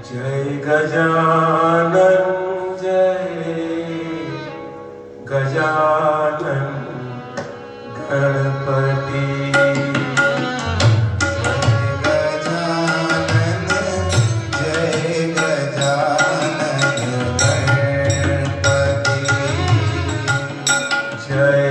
जय गजानन जय गजानन गणपति। जय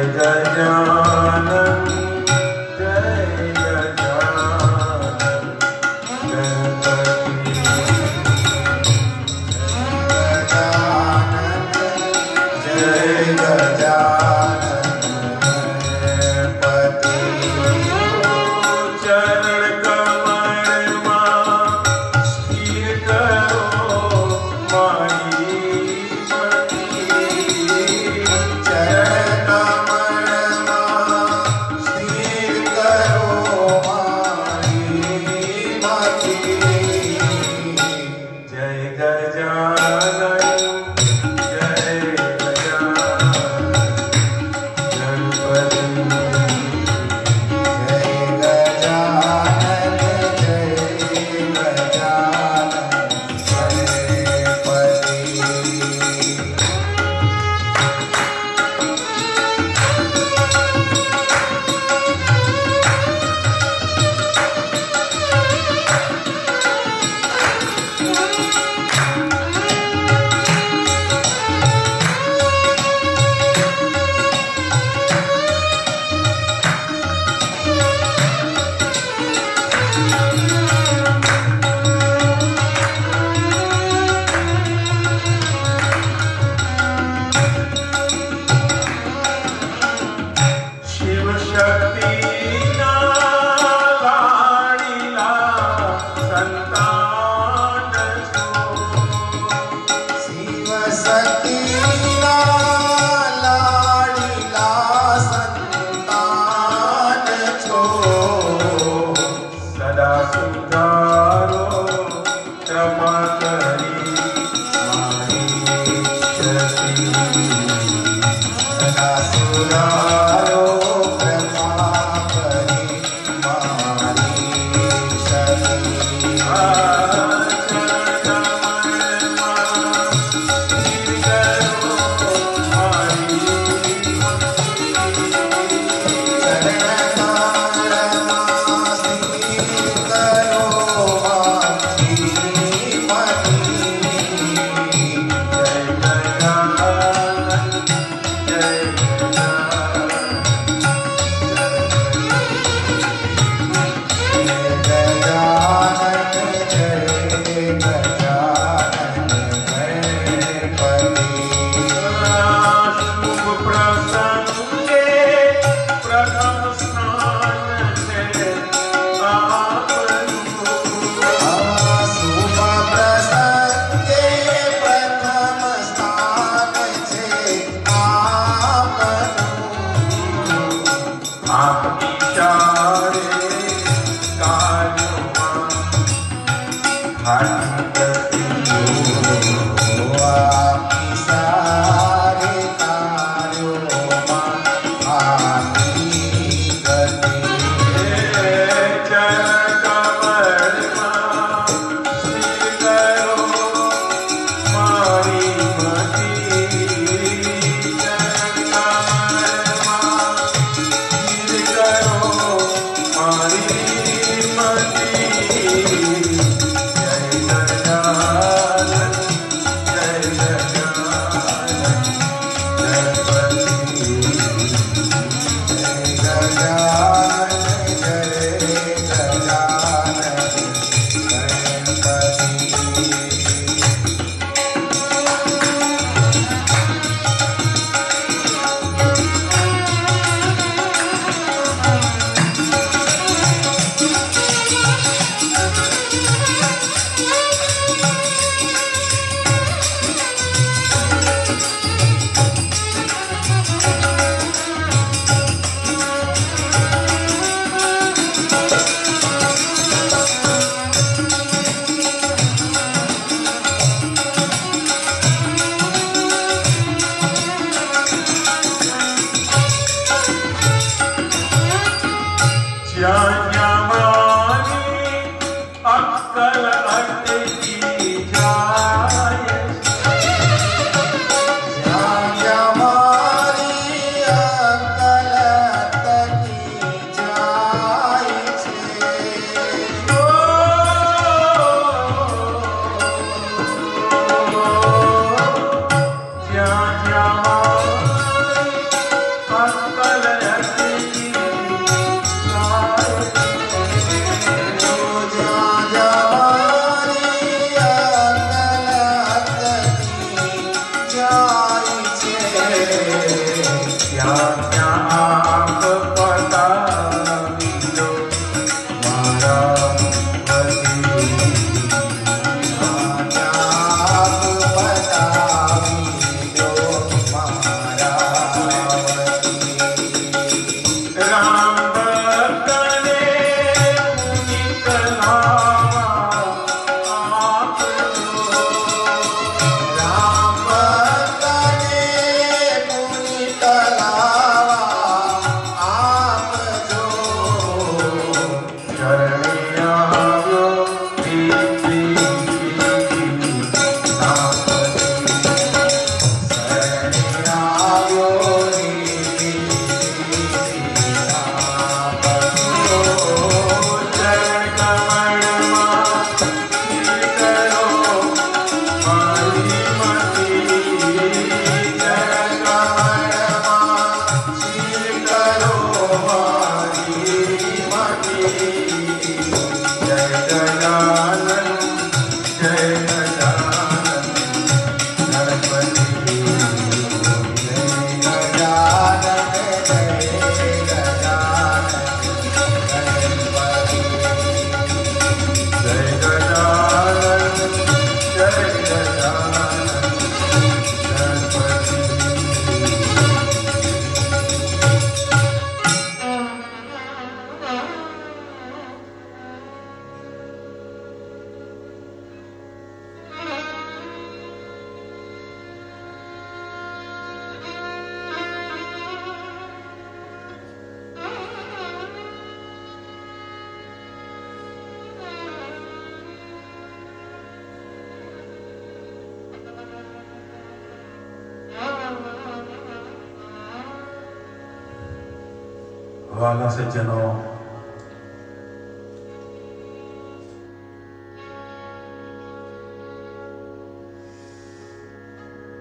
વાલા સજ્જનો,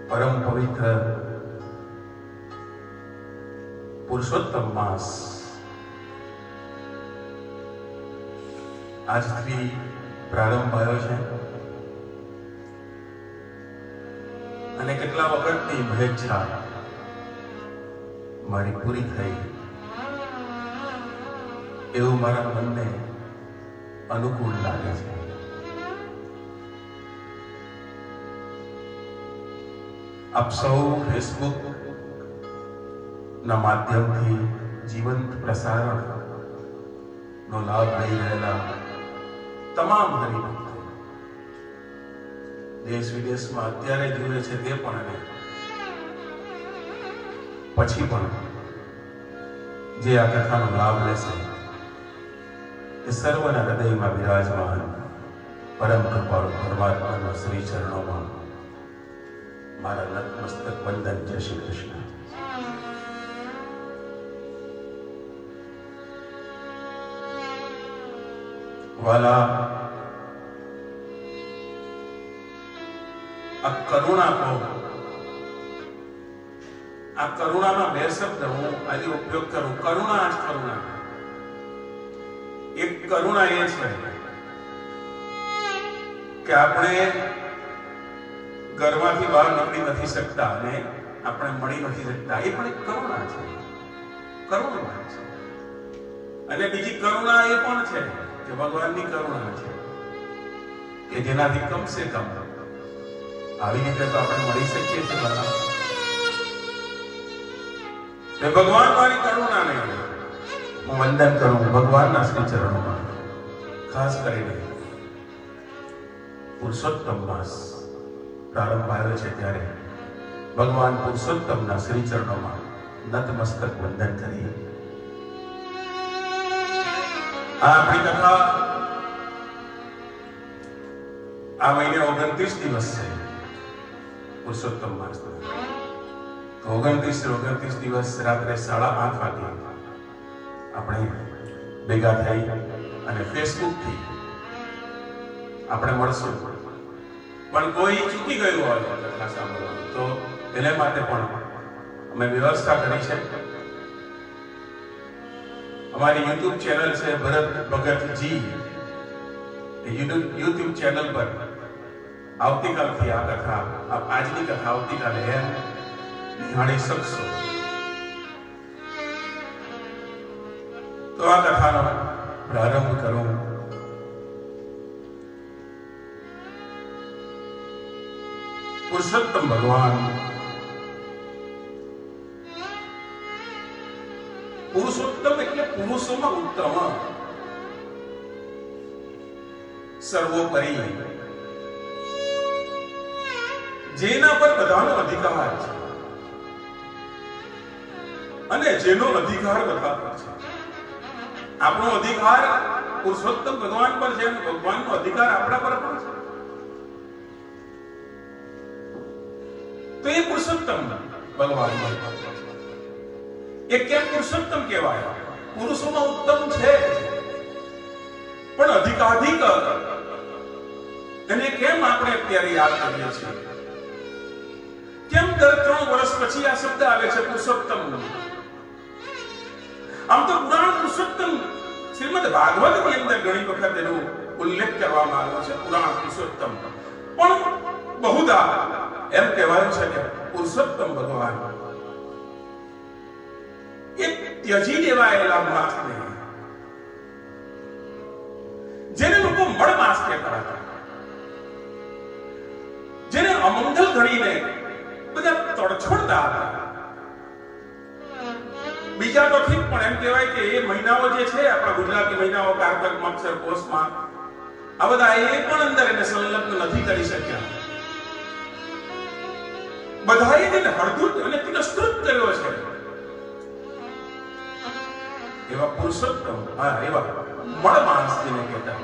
પરમ પવિત્ર પુરુષોત્તમ માસ આજથી પ્રારંભ થયો છે અને કેટલા વખતની ભેચ્છા મારી પૂરી થઈ એવું મારા મનને અનુકૂળ લાગે છે. આપ સૌ ફેસબુક ના માધ્યમથી જીવંત પ્રસારણ નો લાભ લઈ રહેલા તમામ હરિભક્તો દેશ વિદેશમાં અત્યારે જુએ છે તે પણ અને પછી પણ જે આ કથાનો લાભ લેશે એ સર્વના હૃદયમાં બિરાજમાન પરમ કૃપાળુ પરમાત્માના શ્રી ચરણોમાં મારા નતમસ્તક વંદન. જય શ્રી કૃષ્ણ. વાલા, આ કરુણા કહો, આ કરુણામાં બે શબ્દ હું આજે ઉપયોગ કરું. કરુણા જ કરુણા. એક કરુણા એ છે કે આપણે ઘરમાંથી બહાર નીકળી નથી શકતા અને આપણે મળી નથી શકતા, એ પણ એક કરુણા છે. કરુણા છે. અને બીજી કરુણા એ પણ છે કે ભગવાનની કરુણા છે કે જેનાથી કમસે કમ આવી રીતે તો આપણે મળી શકીએ છીએ. ભગવાન મારી કરુણા નહીં, હું વંદન કરું ભગવાનના શ્રી ચરણોમાં. ખાસ કરીને પુરુષોત્તમ માસ પ્રારંભ આવ્યો છે ત્યારે ભગવાન પુરુષોત્તમના શ્રી ચરણોમાં નતમસ્તક વંદન કરી આ આપણી કથા આ મહિને 29 દિવસ છે પુરુષોત્તમ માસ. 29 દિવસ રાત્રે 8:30 વાગે આપણે ભેગા થઈ અને ફેસબુક થી આપણે મળશું. પણ કોઈ ચૂકી ગયું હોય કથા સાંભળવાનું તો એને માટે પણ અમે વ્યવસ્થા કરી છે. અમારી યુટ્યુબ ચેનલ છે ભરત ભગતજી, યુટ્યુબ ચેનલ પર આવતીકાલથી આ કથા, આજની કથા આવતીકાલે નિહાળી શકશો. તો આ કથાનો પ્રારંભ કરું. પુરુષોત્તમ ભગવાન, પુરુષોત્તમ એટલે પુરુષોમાં ઉત્તમ, સર્વોપરી, જેના પર બધાનો અધિકાર છે અને જેનો અધિકાર બધા પર છે. આપણો અધિકાર પુરુષોત્તમ ભગવાન પર છે અને ભગવાનનો અધિકાર આપણા પર પણ છે. તો એ પુરુષોત્તમ ભગવાન એ કેમ પુરુષોત્તમ કહેવાય? પુરુષોમાં ઉત્તમ છે પણ અધિકાધિક એને કેમ આપણે અત્યારે યાદ કરીએ છીએ? કેમ દર 3 વર્ષ પછી આ શબ્દ આવે છે પુરુષોત્તમ? આમ તો પુરાણ પુરુષોત્તમ શ્રીમદ ભાગવતની અંદર ઘણી વખત એનો ઉલ્લેખ કરવામાં આવ્યો છે, પુરાણ પુરુષોત્તમ. પણ બહુધા એમ કહેવાયું છે કે પુરુષોત્તમ ભગવાન એક ત્યજી દેવાયેલા માસને, જેને લોકો મળ માસ કહેતા હતા, જેને અમંગલ ગણીને બધા તડછોડતા હતા. બીજા તો ઠીક, પણ એમ કહેવાય કે એ મહિનાઓ જે છે આપણા ગુજરાતી મહિનાઓ, કારતક, મગસર, પોષમાં, આ બધા એ પણ અંદર એને સંલગ્ન નથી કરી શક્યા. બધાએ તેને હળધૂત અને તિરસ્કૃત કર્યો છે. એવા પુરુષોત્તમ, એવા મળ માણસ જેને કહેતા,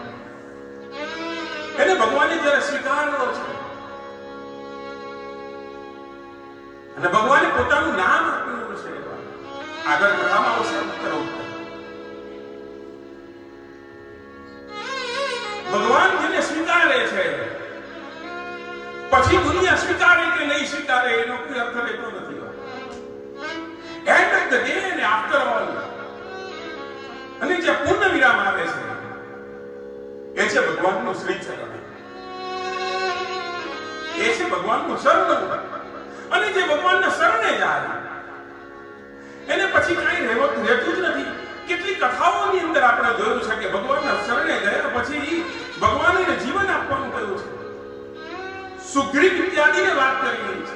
એને ભગવાને જયારે સ્વીકાર્યો છે અને ભગવાને પોતાનું નામ આપ્યું છે. આગળ કથામાં આવશે ઉત્તર આજ્ઞા સ્વીકારે કે નહીં સ્વીકારે એનો કોઈ અર્થ રહેતો નથી. એન્ડ ઓફ ધ ડે અને આફ્ટર ઓલ અને જે પૂર્ણ વિરામ આવે છે એ છે ભગવાનનું શ્રી ચરણ, એ છે ભગવાનનું શરણ. અને જે ભગવાનના શરણે જાય એને પછી કાંઈ રહેતું જ નથી. કેટલી કથાઓની અંદર આપણે જોયું છે કે ભગવાનના શરણે ગયા પછી ભગવાને જીવન આપવાનું કહ્યું છે. સુગ્રીવ ઇત્યાદિને વાત કરી રહી છે,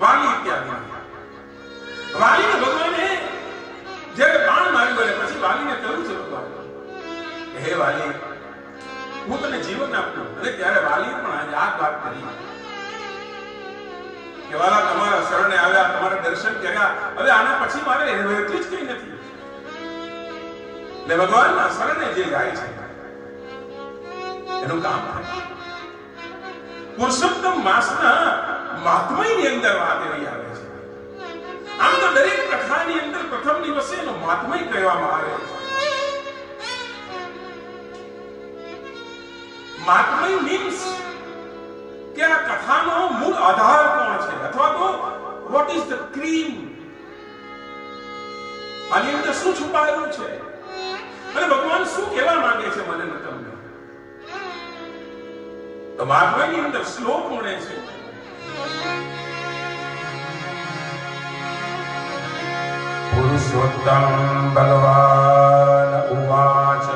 વાલી ઇત્યાદિ. વાલીને ભગવાને જ્યારે બાણ માર્યો અને પછી વાલીને કહ્યું છે ભગવાન હે વાલી હું તને જીવન આપું. અને ત્યારે વાલી પણ આજે આ વાત કરી કે વાલા તમારા શરણે આવ્યા, તમારા દર્શન કર્યા, હવે આના પછી મારે રહેતું જ કઈ નથી. એટલે ભગવાનના શરણે જે જાય છે એનું કામ થાય. પુરુષોત્તમ માસના મહાત્મ્યની અંદર વાત એવી આવે છે. આમ તો દરેક કથાની અંદર પ્રથમ દિવસે એનો મહાત્મ્ય કહેવામાં આવે છે. મહાત્મ્ય મીન્સ કે આ કથાનો મૂળ આધાર કોણ છે, અથવા તો વોટ ઇઝ ધ ક્રીમ, આની અંદર શું છુપાયેલું છે અને ભગવાન શું કહેવા માંગે છે મને ને તમને. તો મહાત્મ્યની અંદર શ્લોક મળે છે. પુરુષોત્તમ ભગવાન ઉવાચ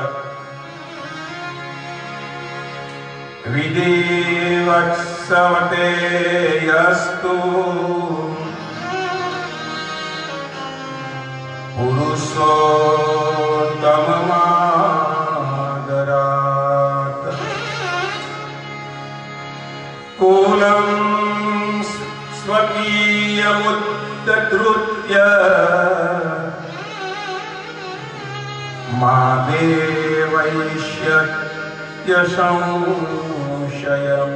વિધિવત્સવતે યસ્તુ પુરુષોત્તમમાદરાત કુલં સ્વકીયમુદ્ધૃત્ય મા દેવૈષ્ય સંશયમ.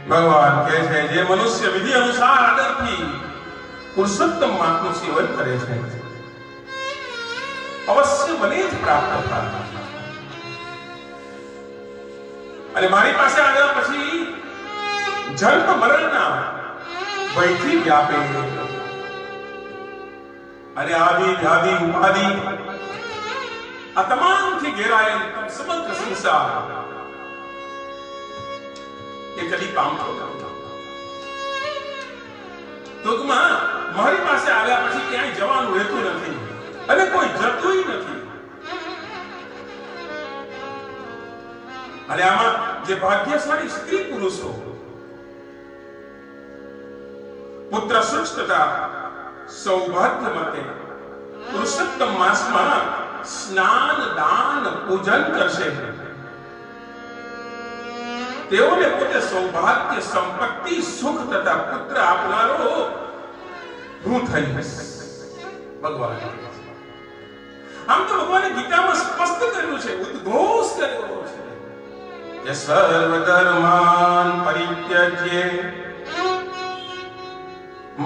ભગવાન કહે છે જે મનુષ્ય વિધિ અનુસાર આદરથી પુરુષોત્તમ માસનું સેવન કરે છે અવશ્ય મને જ પ્રાપ્ત થાય. અને મારી પાસે આવ્યા પછી જન્મ મરણના ભયથી વ્યાપે અને આદિ વ્યાધિ ઉપાધિ આ તમામથી ઘેરાયેલ સમગ્ર સંસાર એ કદી પામતો નથી. ટૂંકમાં મારી પાસે આવ્યા પછી ક્યાંય જવાનું રહેતું નથી અને કોઈ જતું નથી. અને આમાં જે ભાગ્યશાળી સ્ત્રી પુરુષો પુત્ર સુખ તથા સૌભાગ્ય માટે પુરુષોત્તમ માસમાં સ્નાન દાન પૂજન કરશે તેઓને પોતે સૌભાગ્ય સંપત્તિ સુખ તથા પુત્ર આપનારો હું થઈશ. ભગવાન આમ તો ભગવાને ગીતામાં સ્પષ્ટ કર્યું છે, ઉદ્ઘોષ કર્યો છે કે સર્વ ધર્માન પરિત્યજ્ય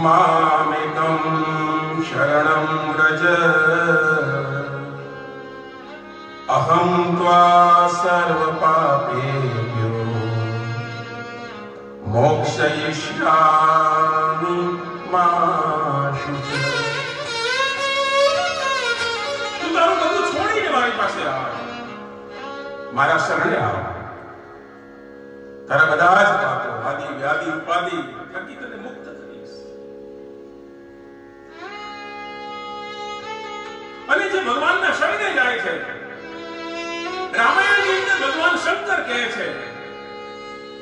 મામેકં શરણં વ્રજ અહં ત્વા સર્વ પાપેભ્યો મોક્ષયિષ્યામિ મા શુચિ. તું તારું બધું છોડીને મારી પાસે આવ, મારા શરણે આવ. તારા બધા જ પાપો આદિ વ્યાધિ ઉપાધિ થકી તને મુક્ત કરીશ. અને જે ભગવાનના શરણે જાય છે, રામાયણની અંદર ભગવાન શંકર કહે છે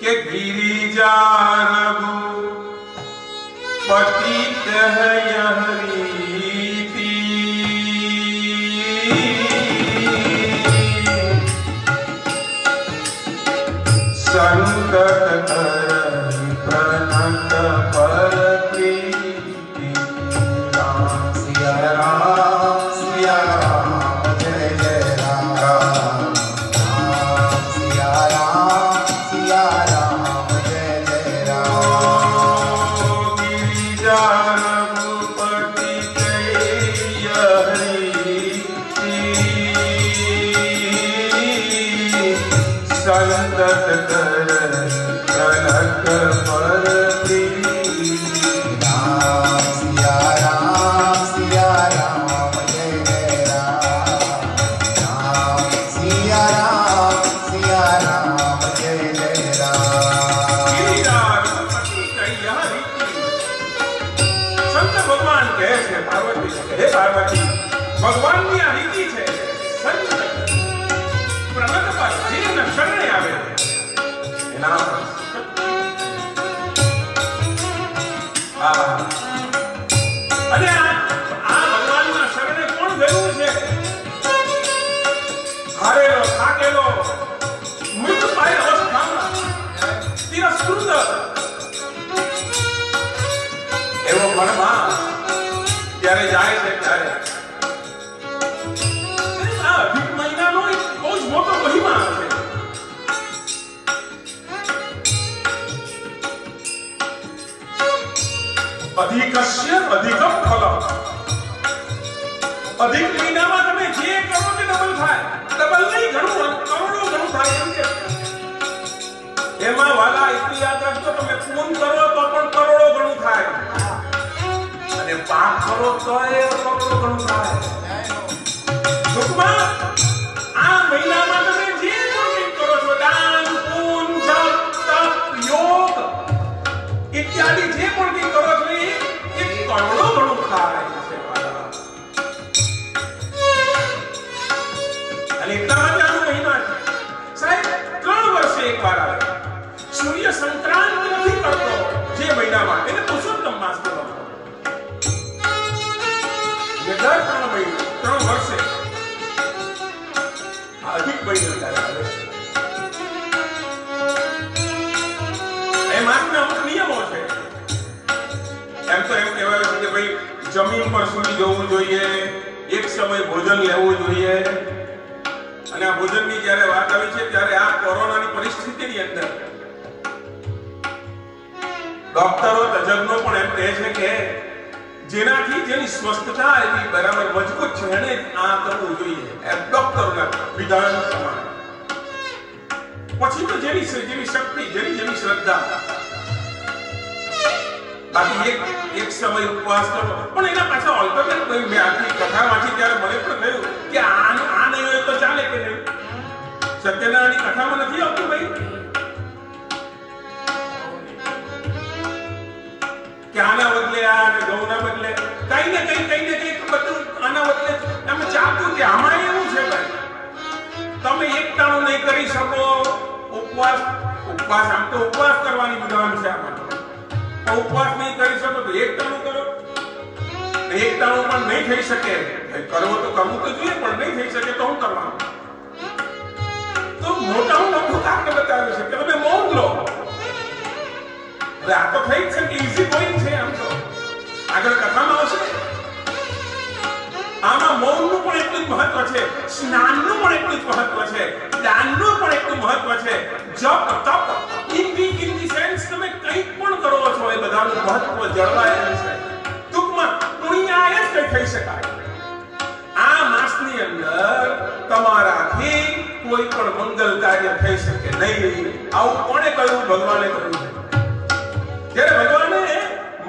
કે ગિરિજા રઘુ પતિત હરિતિ સંકટ કર પ્રનત પર પ્રીતિ. રામ સિયા રામ સિયા રામ જય જય રામ રામ સિયા રામ સિયા રામ જય જય રામ. ગિરિજા રઘુપતિ જય હરિ संतत कर कनक पर राम सिया राम जय जय राम। राम सिया राम जय जय राम। संत भगवान कहे छे पार्वती हे पार्वती भगवान ની આ રીતિ છે સંત પ્રગટ પર જેના શરણે આવે એના અને આ ભગવાનના શરણે કોણ ગયું છે હારેલો થાકેલો મૃતપાય અવસ્થામાં તિરસ્કૃત એવો મનમાં ત્યારે જાય છે ત્યારે આ અધિક મહિનાનો એક બહુ જ મોટો મહિમા છે અધિકસ્ય અધિકમ ફલમ અધિક મહિનામાં તમે જે કરો તે ડબલ થાય ડબલ નહીં ઘણું કરોડો ઘણું થાય એમ કે એમાં વાલા એટલી યાદ રાખજો તમે પૂન કરો તો પણ કરોડો ઘણું થાય અને પાપ કરો તો એ કરોડો ઘણું થાય ટૂંકમાં આ મહિનામાં તમે જે પણ કરો છો દાન પૂન જપ તપ યોગ ઇત્યાદિ જે પણ કરો છો એ કરોડો ઘણું થાય છે વાલા અને એટલા માટે આ મહિના છે સાહેબ 3 વર્ષે એકવાર આવે सूर्य संक्रांत नहीं करतो जे महीना में એને પુરુષોત્તમ માસ કહેવામાં આવે દર 3 વર્ષે આ અધિક મહિનો આવે એ માસના અમુક નિયમો છે એમ તો એમ કહેવાય છે કે ભાઈ જમીન પર સૂઈ જવું જોઈએ એક સમય ભોજન લેવું જોઈએ અને આ ભોજનની જ્યારે વાત આવી છે ત્યારે આ કોરોનાની પરિસ્થિતિની અંદર ડોક્ટરો તજજ્ઞો પણ એમ કહે છે કે જેનાથી જેની સ્વસ્થતા એવી બરાબર મજબૂત છે એને આ કરવું જોઈએ એ ડોક્ટરોના વિધાન પ્રમાણે પછી તો જેવી શક્તિ જેવી શ્રદ્ધા બાકી એક સમય ઉપવાસ કરવો પણ એના પાછા ઓલ્ટરનેટ કોઈ મેં આખી કથા વાંચી ત્યારે મને પણ થયું કે આ નહીં હોય તો ચાલે કે નહીં સત્યનારાયણની કથામાં નથી આવતું ભાઈ કે આના બદલે આ અને ગૌના બદલે કઈ ને કઈ બધું આના બદલે તમે ચાલતું કે આમાં એવું છે ભાઈ તમે એક ટાણું નહીં કરી શકો ઉપવાસ આમ તો ઉપવાસ કરવાની વિધાન છે આમાં ઉપવાસ નહીં કરી શકો તો એક ટાણું કરો એક ટાણું પણ નહીં થઈ શકે કરવો તો કરવું તો જોઈએ પણ નહીં થઈ શકે તો હું કરવાનું તો મોટું કારણ બતાવ્યું છે કે તમે મૌન લો આ તો થઈ છે કે ઈઝી ગોઈંગ છે આમ તો આગળ કથામાં આવશે આમાં મૌનનું પણ એટલું જ મહત્વ છે સ્નાનનું પણ એટલું જ મહત્વ છે દાનનું પણ એટલું મહત્વ છે જપ તપ ઇન ધી સેન્સ તમે કંઈ પણ કરો છો એ બધાનું મહત્વ જળવાયેલું છે ટૂંકમાં પુણ્યાય જ થઈ શકાય આ માસની અંદર તમારાથી કોઈ પણ મંગલ કાર્ય થઈ શકે નહીં આવું કોણે કહ્યું ભગવાને કહ્યું જ્યારે ભગવાને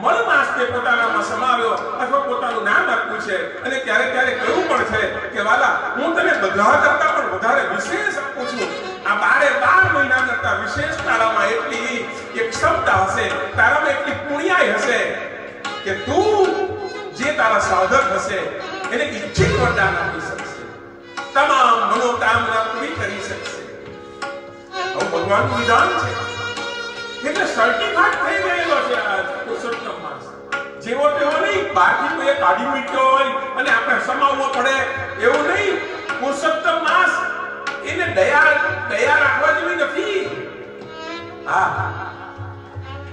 મળ માસને પોતાનામાં સમાવ્યો અથવા પોતાનું નામ આપ્યું છે અને ક્યારેક કહ્યું પણ છે કે વાલા હું તને બધા કરતા પણ વધારે વિશેષ આપું છું આ 12 મહિના કરતા વિશેષ તારામાં એટલી એક ક્ષમતા હશે તારામાં એટલી પુણ્યાય હશે કે તું જે તારા સાધક હશે એને ઈચ્છિત વરદાન આપી શકશે તમામ મનોકામના પૂરી કરી શકશે આવું ભગવાનનું વિધાન છે એટલે સર્ટિફાઈડ થઈ ગયેલો છે આ પુરુષોત્તમ માસ જેવો તેવો નહીં બાકી કોઈ કાઢી મીઠો હોય અને આપણે સમાવવો પડે એવું નહીં પુરુષોત્તમ માસ એને દયા રાખવા જેવી નથી હા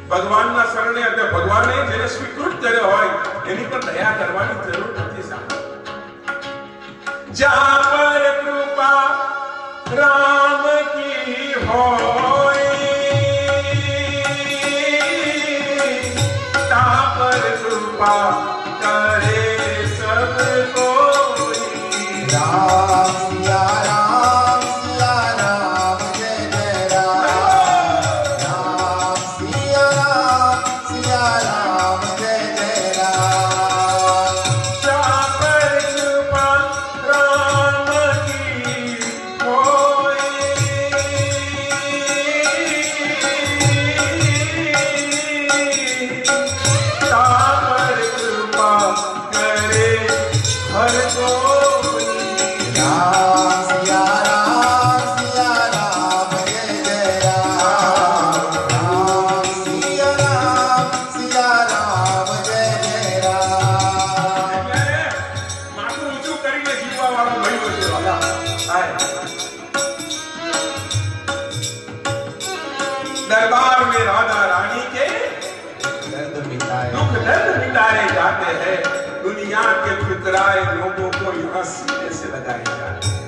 ભગવાનના શરણે એટલે ભગવાને જેને સ્વીકૃત કર્યો હોય એની પર દયા કરવાની જરૂર નથી સાહેબ જ્યાં પર કૃપા રામ કી હોય करे सब कोई राम सिया राम जय जय दरबार में राधा रानी के दुख दर्द मिटाए जाते हैं, दुनिया के फितराए लोगों को यहाँ सीने से लगाए जाते हैं।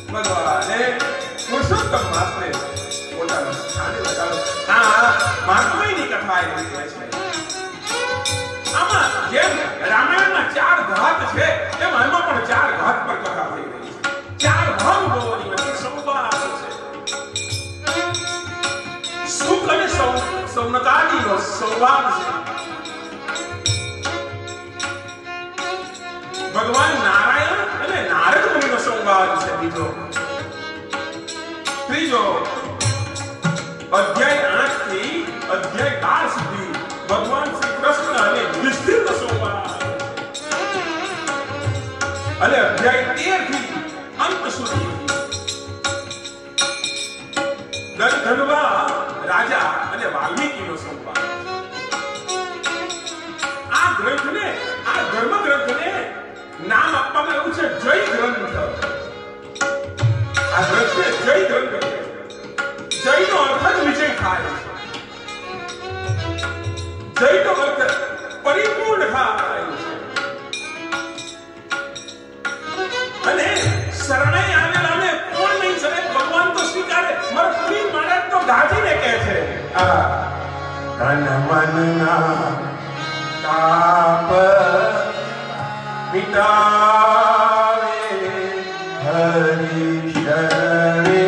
भगवान पुरुषोत्तम मात्र પોતાનો સ્થાને લગાડો। આ મહાત્માની કથા એવી કહે છે, આમાં જેમ રામાયણના 4 ઘાત છે એમ આમાં પણ 4 ઘાત પર કથા થઈ રહી છે। 4 ભાગ બોલવાની વચ્ચે સંવાદ છે। સુખ અને સૌનકાદીનો સંવાદ છે। ભગવાન નારાયણ અને નારદ મુનિનો સંવાદ છે। બીજો ત્રીજો अध्याय 8 થી अध्याय 12 સુધી भगवान श्री कृष्ण અને युधिष्ठिर નો સંવાદ અને अध्याय 13 થી अंत સુધી ધનવા રાજા અને વાલ્મીકી નો સંવાદ। આ ગ્રંથને આ ધર્મ ગ્રંથને નામ આપવામાં આવ્યું છે જય ગ્રંથ। આ ગ્રંથને જય ગ્રંથ કહે છે। जय नो अर्थ विजय थाय, जय नो अर्थ परिपूर्ण थाय। अने शरणे आवेलाने कोण नहीं शरे भगवान तो स्वीकारे, मर पूरी माने तो गाजीने कहे छे तन मन ना ताप मिटावे हरि शरणे।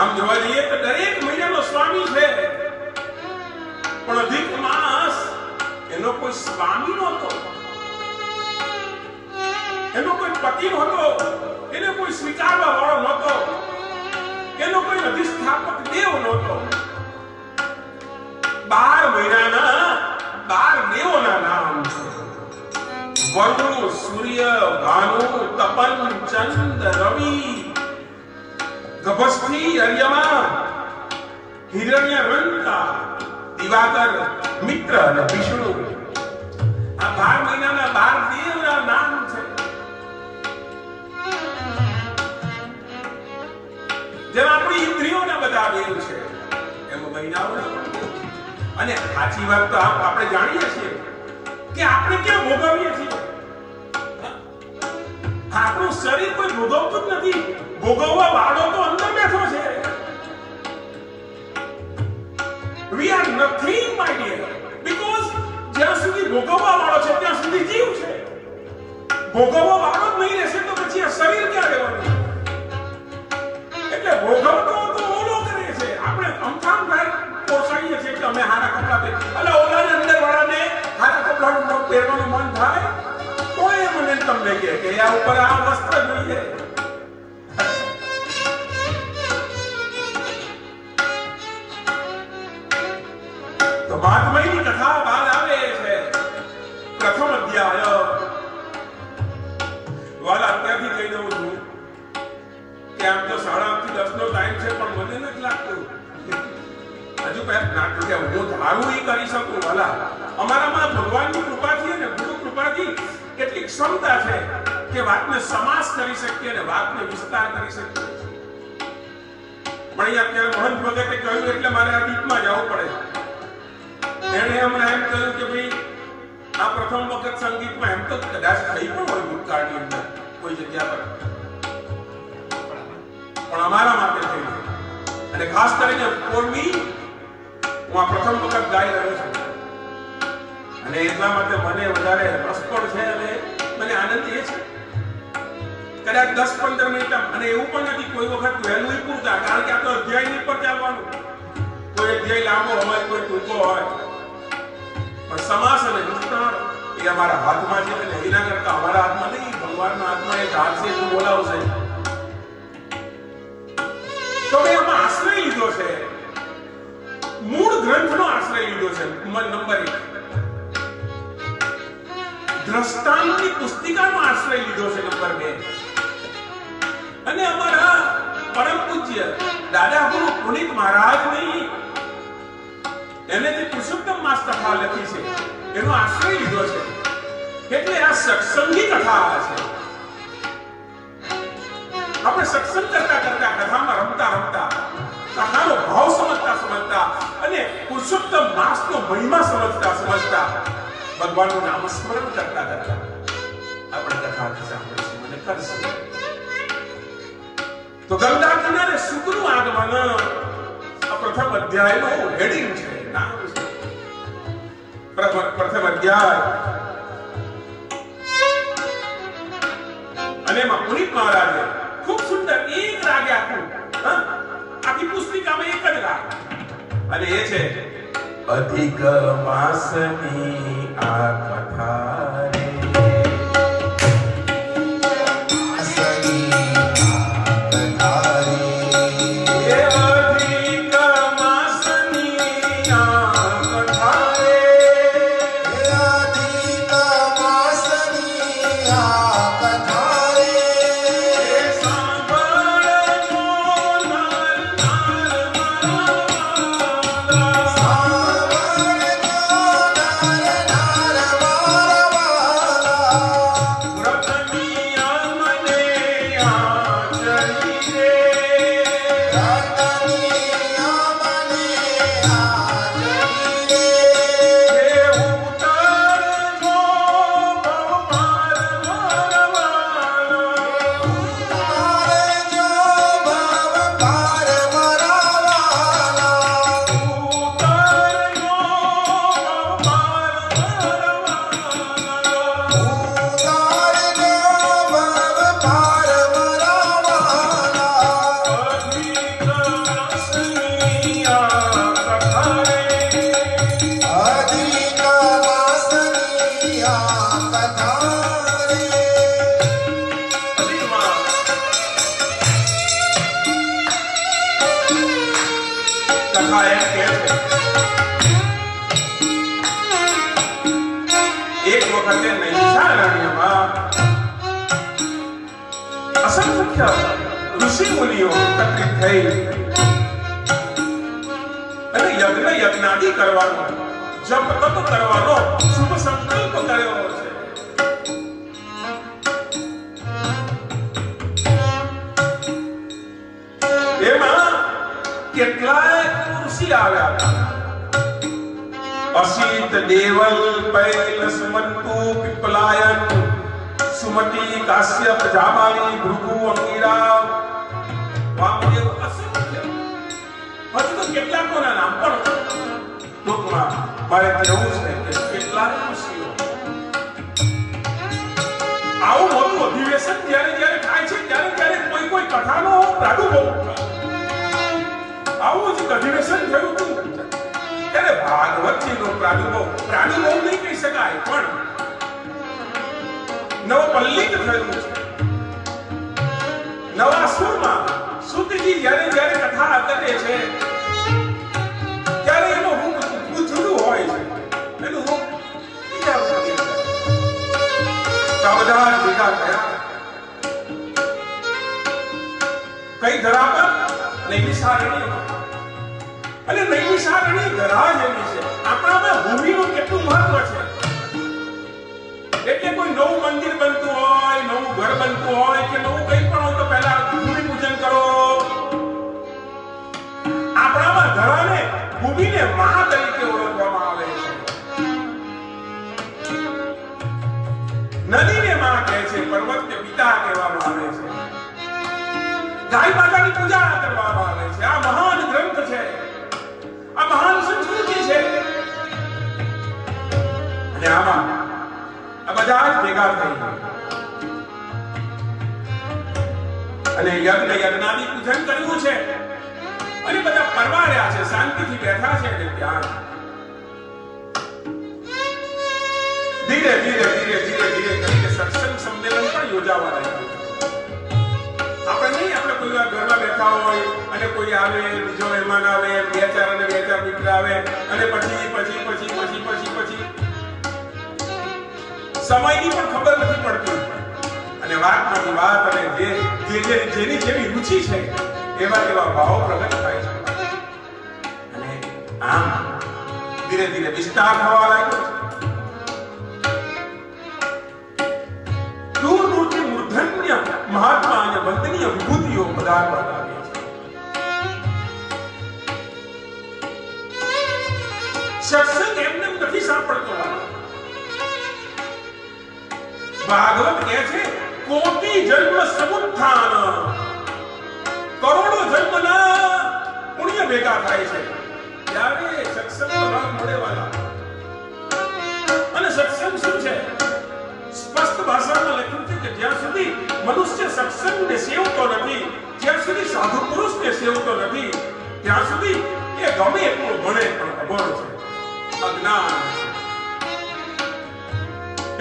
આમ જોવા જઈએ તો દરેક મહિનાનો સ્વામી છે, પણ અધિક માસ એનો કોઈ સ્વામી નહોતો, એનો કોઈ પતિ નહોતો, એને કોઈ સ્વીકારવા વાળો નહોતો, એનો કોઈ અધિષ્ઠાપક દેવ નહોતો. 12 મહિનાના 12 દેવોના નામ છે. વરુ, સૂર્ય, ભાનુ, તપન, ચંદ્ર, રવિ, ગભસ્થી, અર્યમા, હિરણ્યરંતા, દિવાકર, મિત્ર અને વિષ્ણુ. આ 12 મહિનાના 12 દેવના નામ છે. જેમ આપણી ઇન્દ્રિયોના બધા દેવ છે એમ મહિનાઓના પણ દેવ છે. અને સાચી વાત તો આપણે જાણીએ છીએ કે આપણે ક્યાં ભોગવીએ છીએ. આપણું શરીર કોઈ ભોગવતું જ નથી, ભોગવવા વાળો તો અંદર બેઠો છે. We are nothing, my dear, because જ્યાં સુધી ભોગવવા વાળો છે ત્યાં સુધી જીવ છે. ભોગવવા વાળો જ નહીં રહેશે તો પછી આ શરીર ક્યાં રહેવાનું? એટલે ભોગવતો તો ઓલો કરે છે, આપણે અમથામ ભાઈ પોસાઈએ છીએ કે અમે હારા કપડા પહેર, એટલે ઓલાને અંદર વાળાને હારા કપડાનું પહેરવાનું મન થાય તો એ મને તમને કહે કે આ ઉપર આ વસ્ત્ર જોઈએ. તો મહાત્માની કથા બહાર આવે છે. પ્રથમ અધ્યાય વાલા અત્યારથી કહી દઉં છું કે આમ તો 8:30 થી 10 નો ટાઈમ છે, પણ મને નથી લાગતું હજુ કે હું ધારું એ કરી શકું. વાલા અમારામાં ભગવાનની કૃપાથી અને ગુરુ કૃપાથી કેટલી ક્ષમતા છે કે વાતને સમાસ કરી શકીએ અને વાતને વિસ્તાર કરી શકીએ. પણ અહીંયા અત્યારે મહંત ભગતે કહ્યું એટલે મારે આ ગીતમાં જવું પડે. એણે હમણાં એમ કહ્યું કે ભાઈ આ પ્રથમ વખત સંગીતમાં એમ તો કદાચ થઈ પણ હોય ભૂતકાળની અંદર કોઈ જગ્યા પર, પણ અમારા માટે થઈ ગયું. અને ખાસ કરીને ફોર મી હું આ પ્રથમ વખત ગાઈ રહ્યો છું અને એટલા માટે મને વધારે રસ પણ છે અને મને આનંદ એ છે કદાચ 10-15 મિનિટ. અને એવું પણ નથી કોઈ વખત વહેલું પૂરતા, કારણ કે આ તો અધ્યાયની પર ચાલવાનું. કોઈ અધ્યાય લાંબો હોય, કોઈ ટૂંકો હોય, પણ સમાસ અને વિસ્તરણ એ અમારા હાથમાં છે અને એના કરતા અમારા હાથમાં નહીં, ભગવાનના હાથમાં એ ધાર છે એટલું બોલાવશે. તો મેં આમાં આશ્રય લીધો છે, મૂળ ગ્રંથનો આશ્રય લીધો છે. નંબર 1 દ્રષ્ટાંતની પુસ્તિકાનો આશ્રય લીધો છે. નંબર 2 અને અમારા પરમ પૂજ્ય દાદા ગુરુ પુનિત મહારાજની એને જે પુરુષોત્તમ માસ કથા લખી છે એનો આશ્રય લીધો છે. એટલે આ સત્સંગી કથા છે. આપણે સત્સંગ કરતા કરતા કથામાં રમતા રમતા કથાનો ભાવ સમજતા અને પુરુષોત્તમ માસનો મહિમા સમજતા ભગવાનનું નામ સ્મરણ કરતા આપણે કથા સાંભળીશું અને કરશું. તો ગંગા કિનારે શુકનું આગમન આ પ્રથમ અધ્યાયનો હેડિંગ છે, નામ છે પ્રથમ અધ્યાય. અને એમાં પુનિત મહારાજે ખૂબ સુંદર એક રાગે આખી પુસ્તિકામાં એક જ રાગ અને એ છે અધિક માસની આ કથા રે. ઋષિ મુનિઓ એકત્રિત થઈ અને યજ્ઞાદિ કરવાનો, જપ તપ કરવાનો શુભ સંકલ્પ કર્યો છે. એમાં કેટલાય ઋષિ આવ્યા હતા. અસિત, દેવલ, પૈલ, સુમંતુ, પીપલાયન, સુમતિ, કાશ્યપ, જાબાલી, ભૃગુ, અંગીરા, વામદેવ, અસંખ્ય. હજુ તો કેટલાકોના નામ પણ ટૂંકમાં મારે કહેવું છે કે કેટલાક ઋષિઓ. આવું મોટું અધિવેશન જ્યારે થાય છે ત્યારે કોઈ કથાનો પ્રાદુર્ભાવ થાય. આવું જ અધિવેશન થયું હતું ત્યારે ભાગવતજીનો પ્રાદુર્ભાવ નહીં કહી શકાય પણ નવપલ્લિક થયું છે. નવા સુરમાં સુતજી જ્યારે કથા કરે છે ત્યારે એનો રૂપ જુદું હોય છે, એનું રૂપ બીજા રૂપથી છે. બધા ભેગા થયા કઈ ધરા પર નૈમિષારણ્યમાં. અને નૈમિષારણ્ય ધરા જેવી છે. આપણામાં ભૂમિનું કેટલું મહત્વ છે. એટલે કોઈ નવું મંદિર બનતું હોય, નવું ઘર બનતું હોય કે નવું કંઈ પણ હોય તો પહેલા ભૂમિ પૂજન કરો. આપણામાં ધરાને ભૂમિને મા તરીકે ઓળખવામાં આવે છે. નદીને મા કહે છે, પર્વતને પિતા કહેવામાં આવે છે, ગાય માતાની પૂજા કરવામાં આવે છે. આ મહાન ગ્રંથ છે, આ મહાન સંસ્કૃતિ છે. અને આમાં આ બધા જ ભેગા થઈ અને યજ્ઞાદિ પૂજન કર્યું છે અને બધા પરવાર્યા છે, શાંતિથી બેઠા છે. અને ત્યાં ધીરે ધીરે ધીરે ધીરે ધીરે કરીને સત્સંગ સંમેલન પણ યોજાવા લાગ્યું. આપણે નહીં, આપણે કોઈ વાર ઘરમાં બેઠા હોય અને કોઈ આવે, બીજો મહેમાન આવે, બે ચાર મિત્ર આવે અને પછી સમયની પણ ખબર નથી પડતી અને વાતમાંથી વાત અને જેની જેવી રુચિ છે એવા ભાવો પ્રગટ થાય છે અને આમ ધીરે ધીરે વિસ્તાર થવા લાગ્યો. દૂર દૂરથી મૂર્ધન્ય મહાત્મા અને વંદનીય વિભૂતિઓ પધારવા લાગે છે. સત્સંગ એમને નથી સાંભળતો. ભાગવત કહે છે કોટી જન્મ સમુત્થાન, કરોડો જન્મના પુણ્ય ભેગા થાય છે ત્યારે સત્સંગનો લાભ મળે વાલા. અને સત્સંગ શું છે? સ્પષ્ટ ભાષામાં લખ્યું છે કે જ્યાં સુધી મનુષ્ય સત્સંગને સેવતો નથી, જ્યાં સુધી સાધુ પુરુષને સેવતો નથી, ત્યાં સુધી એ ગમે એટલું ભણે પણ અભણ છે, અજ્ઞાન છે.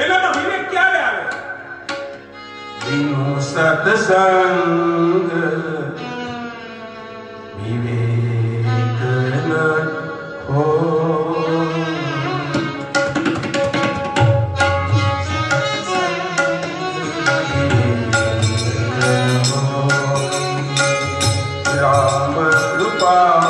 એનામાં વિવેક ક્યારે આવે? વિનો સત્સંગ વિવેક ન હો. રામ કૃપા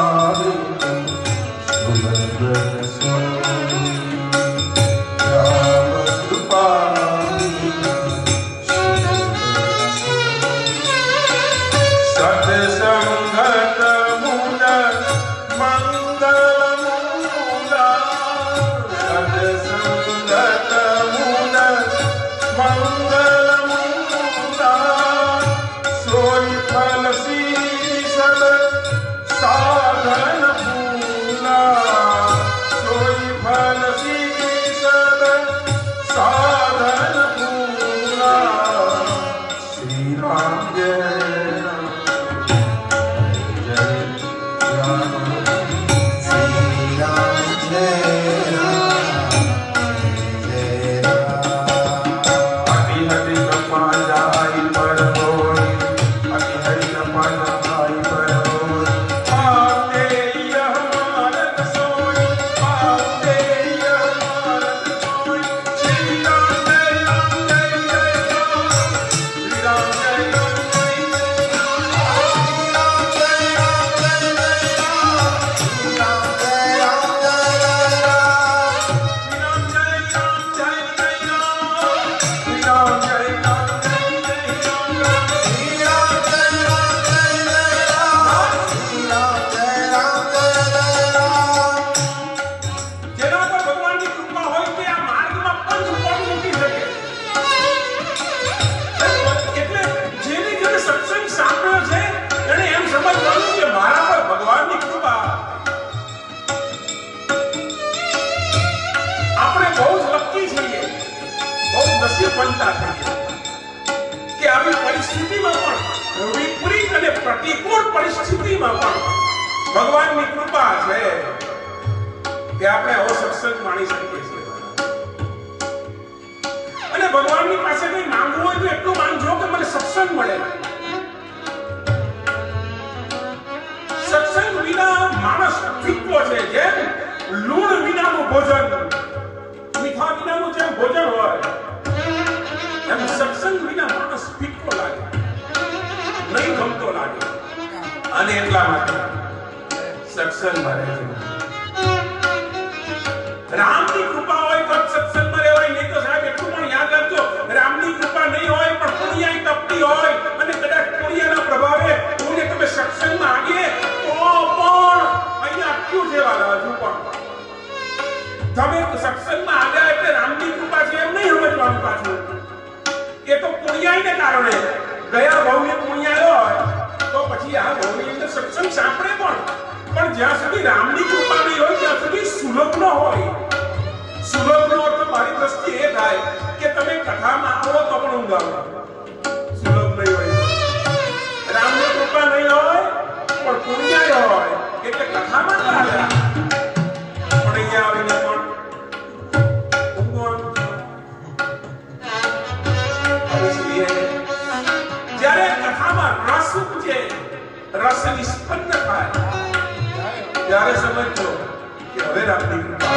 કે આવી પરિસ્થિતિમાં પણ વિપરીત અને પ્રતિકૂળ પરિસ્થિતિમાં પણ ભગવાનની કૃપા છે કે આપણે આવો સત્સંગ માણી શકીએ છીએ. અને ભગવાનની પાસે કંઈ માંગવું હોય તો એટલું માંગજો કે મને સત્સંગ મળે. સત્સંગ વિના માણસ ફિક્કો છે. જેમ લૂણ વિનાનું ભોજન, મીઠા વિનાનું જેમ ભોજન હોય, એમ સત્સંગ વિના માણસ ફિક્કો લાગે, નહીં ગમતો લાગે. અને એટલા માટે સત્સંગમાં રહેજો. રામની કૃપા હોય તો સત્સંગમાં રહેવાય, નહીં તો સાહેબ એટલું પણ યાદ રાખજો, રામની કૃપા નહીં હોય પણ પુણ્યાઈ તપતી હોય અને કદાચ પુણ્યના પ્રભાવે પુણ્ય તમે સત્સંગમાં આવીએ તો પણ અહીંયા અટક્યું છે વાલા. હજુ પણ તમે સત્સંગમાં આવ્યા એટલે રામની કૃપા છે એમ નહીં સમજવાનું. પાછું એ તો પુણ્યાઈને કારણે ગયા ભવની પુણ્યાય હોય તો પછી આ ભવની અંદર સત્સંગ સાંભળે પણ જ્યાં સુધી રામની કૃપા નહીં હોય ત્યાં સુધી સુલભ ન હોય. સુલભ નો અર્થ મારી દ્રષ્ટિએ એ થાય કે તમે કથામાં આવો તો પણ ઊંઘ આવે. સુલભ નહીં હોય, રામની કૃપા નહીં હોય પણ પુણ્યાય હોય એટલે કથામાં આવ્યા પણ અહીંયા આવીને પણ ઊંઘવાનું. રસ નિષ્પન્ન થાય ત્યારે સમજો કે હવે આપણી કૃપા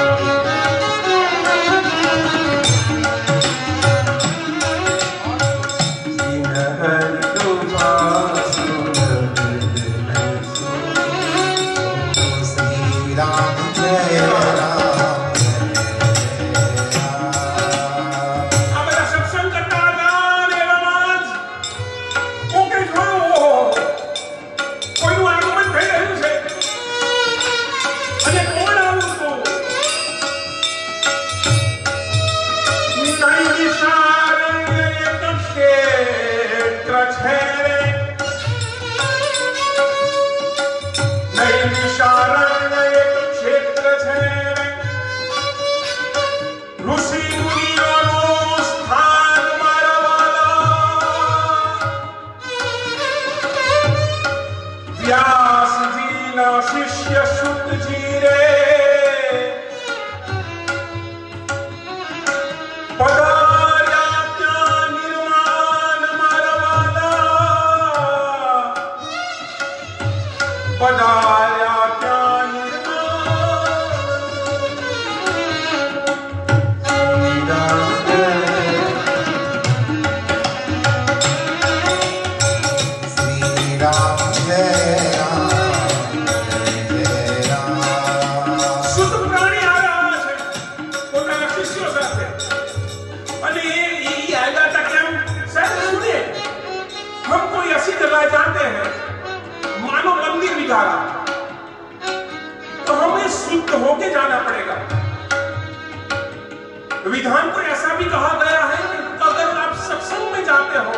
विधान को ऐसा भी कहा गया है कि अगर आप सत्संग में जाते हो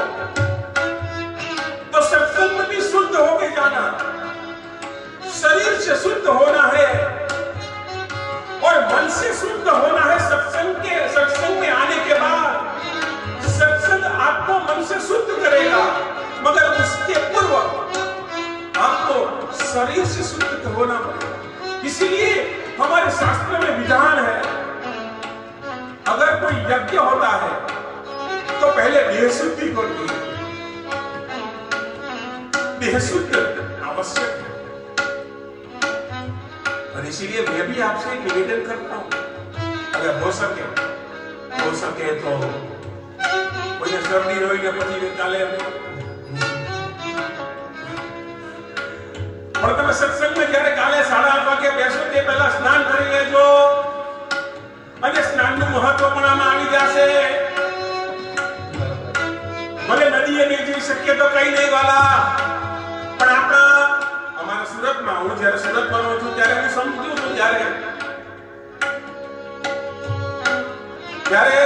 तो सत्संग में भी शुद्ध होके जाना, शरीर से शुद्ध होना है और मन से शुद्ध होना है। सत्संग में आने के बाद सत्संग आपको मन से शुद्ध करेगा, मगर उसके पूर्व आपको शरीर से शुद्ध होना पड़ेगा। इसीलिए हमारे शास्त्र में विधान है, अगर कोई यज्ञ होता है तो पहले देह शुद्धि होती है, देह शुद्ध आवश्यक है। और इसीलिए मैं भी आपसे एक निवेदन करता हूं, अगर हो सके तो कोई सर्दी हो गया પછી કાલે પણ તમે સત્સંગ में જ્યારે કાલે 8:30 વાગે બેસો તે પહેલા સ્નાન કરી લેજો અને સ્નાનનું મહત્વ પણ આમાં આવી જશે। ભલે નદીએ નહીં જઈ શકીએ તો કઈ નહીં વાલા, પણ આપણા અમારા સુરતમાં હું જ્યારે સુરતમાં રહું છું ત્યારે હું સમજ્યું છું જ્યારે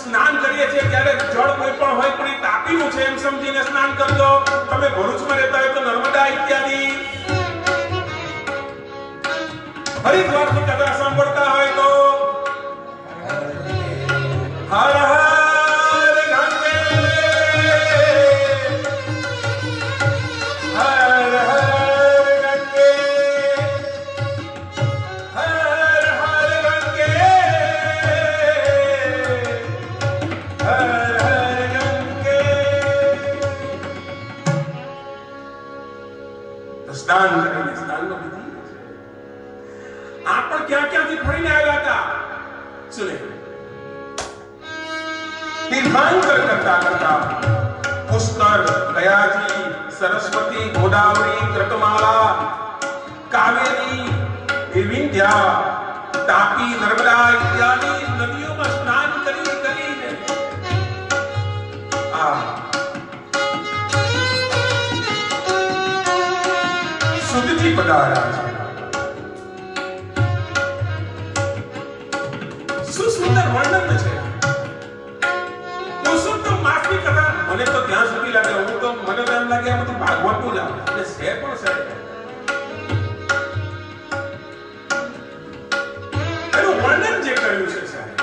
સ્નાન કરીએ છીએ ત્યારે જળ કોઈ પણ હોય પણ એ તાપીનું છે એમ સમજીને સ્નાન કરજો। તમે ભરૂચમાં રહેતા હોય તો નર્મદા ઇત્યાદિ, હરિદ્વારની કથા સાંભળતા હોય તો હર હર ગંગે હર હર ગંગે હર હર ગંગે હર હર ગંગે। સ્નાન કરીને સ્નાનનો વિધિ आप क्या-क्या फरीने आया था सुने। तीर्थंकर करता पुष्कर, दयाजी, सरस्वती, गोदावरी, कृतमाला, कावेरी, विंध्या, तापी, नर्मदा इत्यादि नदियों में स्नान કરીને શુદ્ધિ પધાર્યા છે। સુંદર વર્ણન છે પુરુષોત્તમ માસની કથા। મને તો ત્યાં સુધી લાગે, મને તો એમ લાગે આ બધું ભાગવતનું જ આવે છે પણ છે એનું વર્ણન જે કર્યું છે સાહેબ,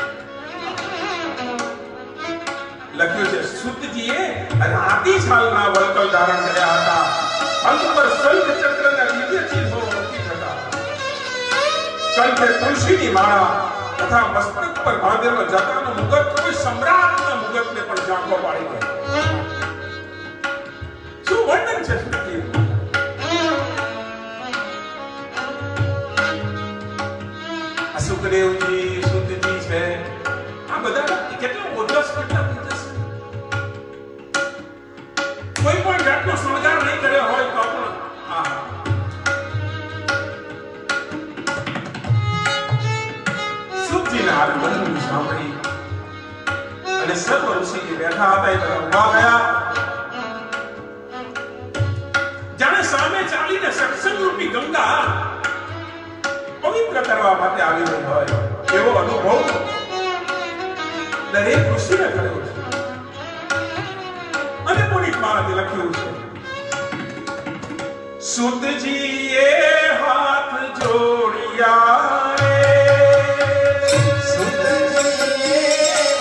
લખ્યું છે સુતજીએ રાતી છાલના વળકલ ધારણ કર્યા હતા, અંગ પર શંખ ચક્રના દિવ્ય ચિહ્નો અંકિત હતા, કંઠે તુલસીની માળા तथा मस्तक पर बांधेलो जटानो मुगट कोई सम्राटना मुगटने पण झांको पाड़ी गयो। શું વર્ણન છે સુરતીનું? સુખદેવજી, સુતજી છે, આ બધા કેટલા ઓજસ, કેટલા તેજસ. કોઈ પણ જાતનો શણગાર નહીં કર્યો હોય તો પણ સુતજીના આગમનની સાંભળી અને સર્વ ઋષિજી બેઠા હતા એ બધા ઉભા થયા. જાણે સામે ચાલીને સત્સંગ રૂપી ગંગા પવિત્ર કરવા માટે આવી રહી હોય એવો અનુભવ દરેક ઋષિને કર્યો છે. અને પુનિત મહારાજે લખ્યું છે, સુતજીએ હાથ જોડિયા રે, સુતજીએ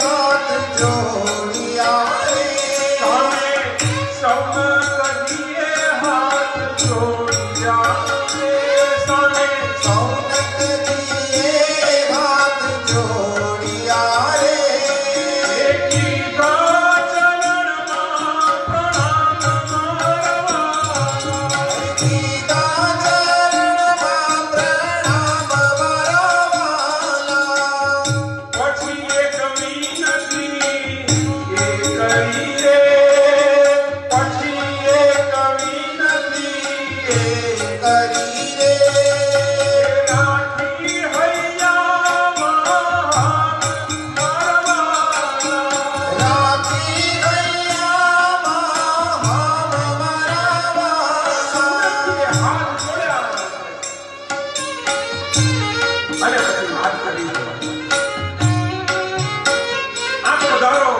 હાથ જોડિયા રે, સામે સૌનકજીએ હાથ જોડિયા રે, સામે સૌનકજીએ હાથ જોડિયા રે, કીધા ચરણમાં પ્રણામ મારવા, કીધા ચરણમાં પ્રણામ મારવાલા, પછી એક વિનતી એ કરી રે, પછી એક વિનતી એ કરી રે, રાખી હૈયામાં હાથ મારવાલા. રાખી હૈયામાં હાથ મારવાલા, હાથ જોડ્યા અને પછી વાત કરી આપ પધારો,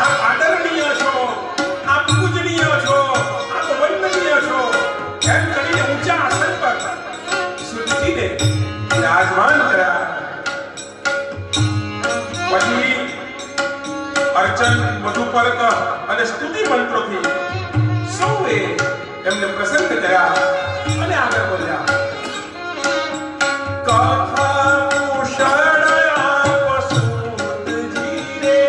આપ આદરણીય છો, આપ પૂજનીય છો, આપ વંદનીય છો એમ કરીને ઊંચા આસન પર સુતજીને બિરાજમાન કર્યા. પછી અર્ચન, મધુપર્ક અને સ્તુતિ મંત્રોથી સૌએ એમને પ્રસન્ન કર્યા અને આગળ બોલ્યા, કથા કુશળ આપ સુતજી રે,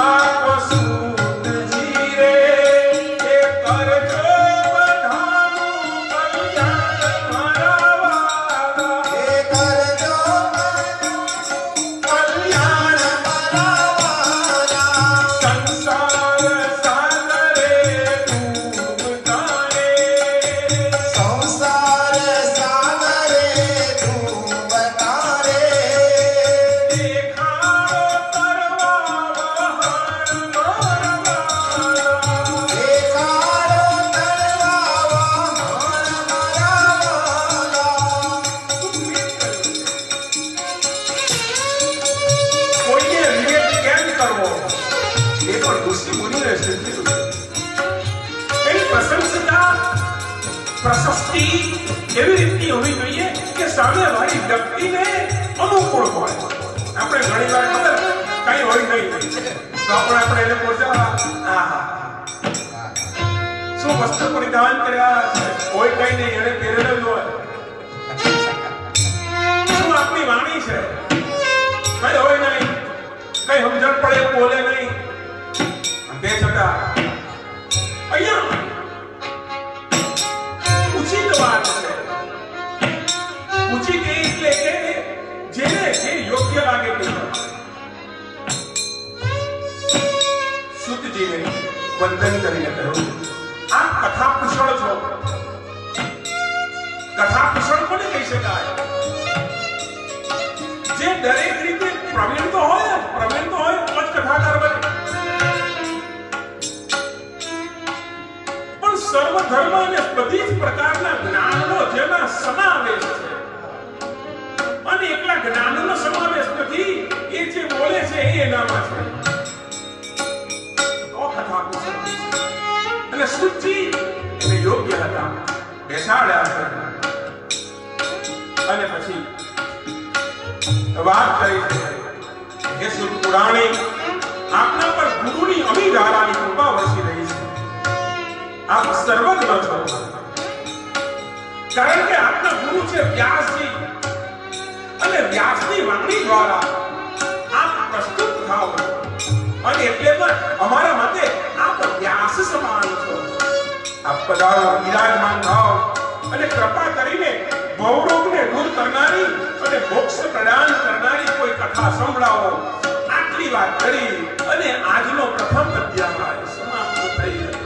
આપ સુતજી રે, એ કરજો બધાનું કલ્યાણ મારવાલા, એ કરજો કલ્યાણ મારવાલા, સંસાર સાગરે ડૂબ તારે, સંસાર સાગરે ડૂબતા રે, દેખાડો તરવા વહાણ મારવાલા. દેખાડો તરવા વહાણ મારવાલા, કોઈને વિવેક કેમ કરવો એ પણ ઋષિ મુનિએ શીખ્યું છે. એની પ્રશંસા, પ્રશસ્તિ એવી રીતની હોવી જોઈએ કે સામેવાળી વ્યક્તિને અનુકૂળ હોય. આપણે ઘણી વાર ખબર કઈ હોય નહીં તો આપણે એને પહોંચાડવા શું વસ્ત્ર પરિધાન કર્યા છે, કોઈ કઈ નહીં, એને પહેરેલું જ હોય. શું આપણી વાણી છે, કઈ હોય નહીં, કઈ સમજણ પડે એવું બોલે નહીં. તે છતાં અહીંયા ઉચિત વાત છે. ઉચિત એટલે કે જેને જે યોગ્ય લાગે તે. સુતજીને વંદન કરીને કહ્યું, આપ કથા કુશળ છો. કથા કુશળ કોને કહી શકાય? જે દરેક રીતે પ્રવીણ તો હોય તો જ કથાકાર બને. પણ સર્વ ધર્મ અને બધી જ પ્રકારના જ્ઞાનનો જેમાં સમાવેશ છે અને એકલા જ્ઞાનનો સમાવેશ નથી, એ જે બોલે છે એ એનામાં છે. તો કથા કુશળ છે. અને સુતજી એને યોગ્ય હતા, બેસાડ્યા છે અને પછી વાત કરી છે, હે સુત પુરાણી, આપના પર ગુરુની અમિધારાની કૃપા વરસી રહી છે. આપ સર્વજ્ઞ છો, કારણ કે આપના ગુરુ છે વ્યાસજી, અને વ્યાસની વાણી દ્વારા આપ પ્રસ્તુત થાઓ અને એટલે પણ અમારા માટે આપ વ્યાસ સમાન છો. આપ પધારો, વિરાજમાન થાઓ અને કૃપા કરીને ભવરોગને દૂર કરનારી અને મોક્ષ પ્રદાન કરનારી કોઈ કથા સંભળાવો. આટલી વાત કરી અને આજનો પ્રથમ અધ્યાય સમાપ્ત થઈ ગયો.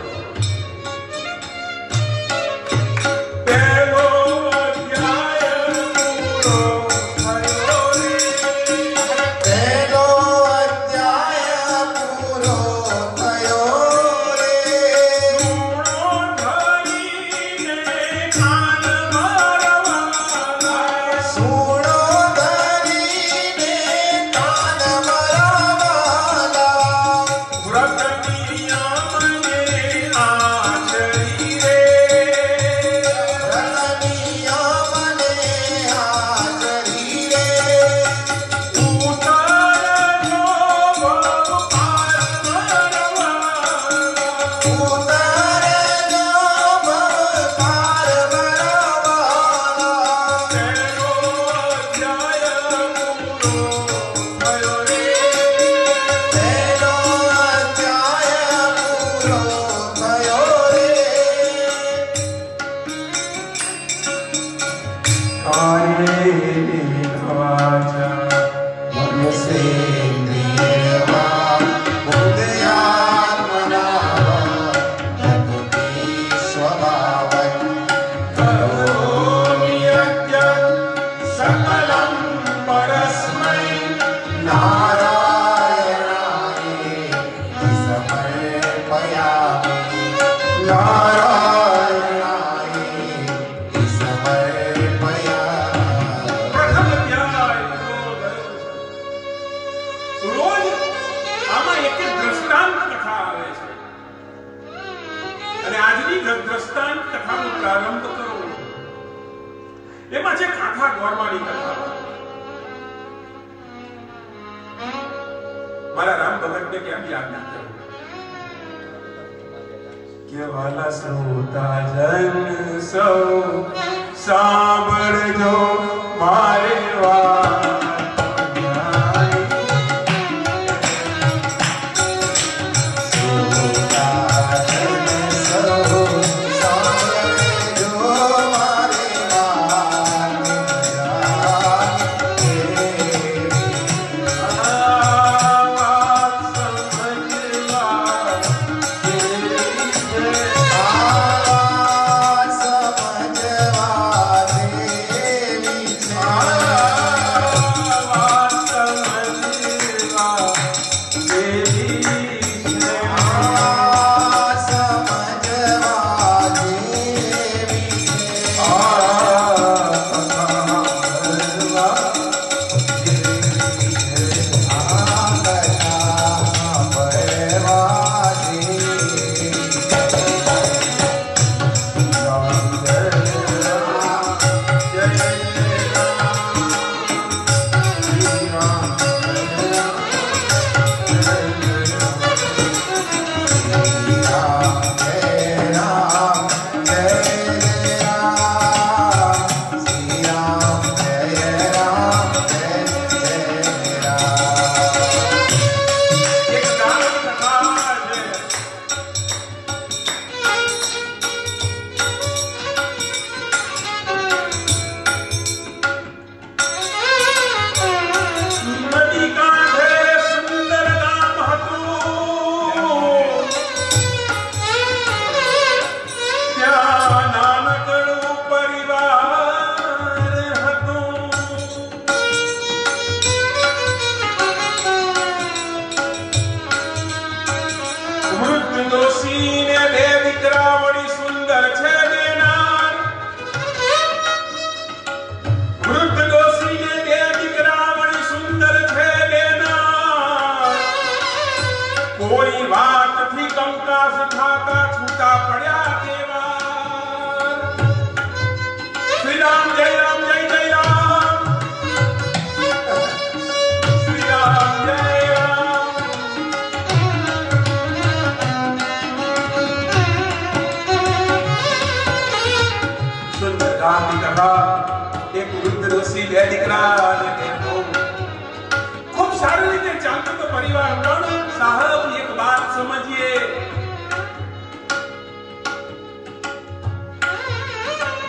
મારા રામ ભગતને કેમ યાદ ના કરું કે વાલા શ્રોતા જન સૌ સાંભળજો મારે વાત.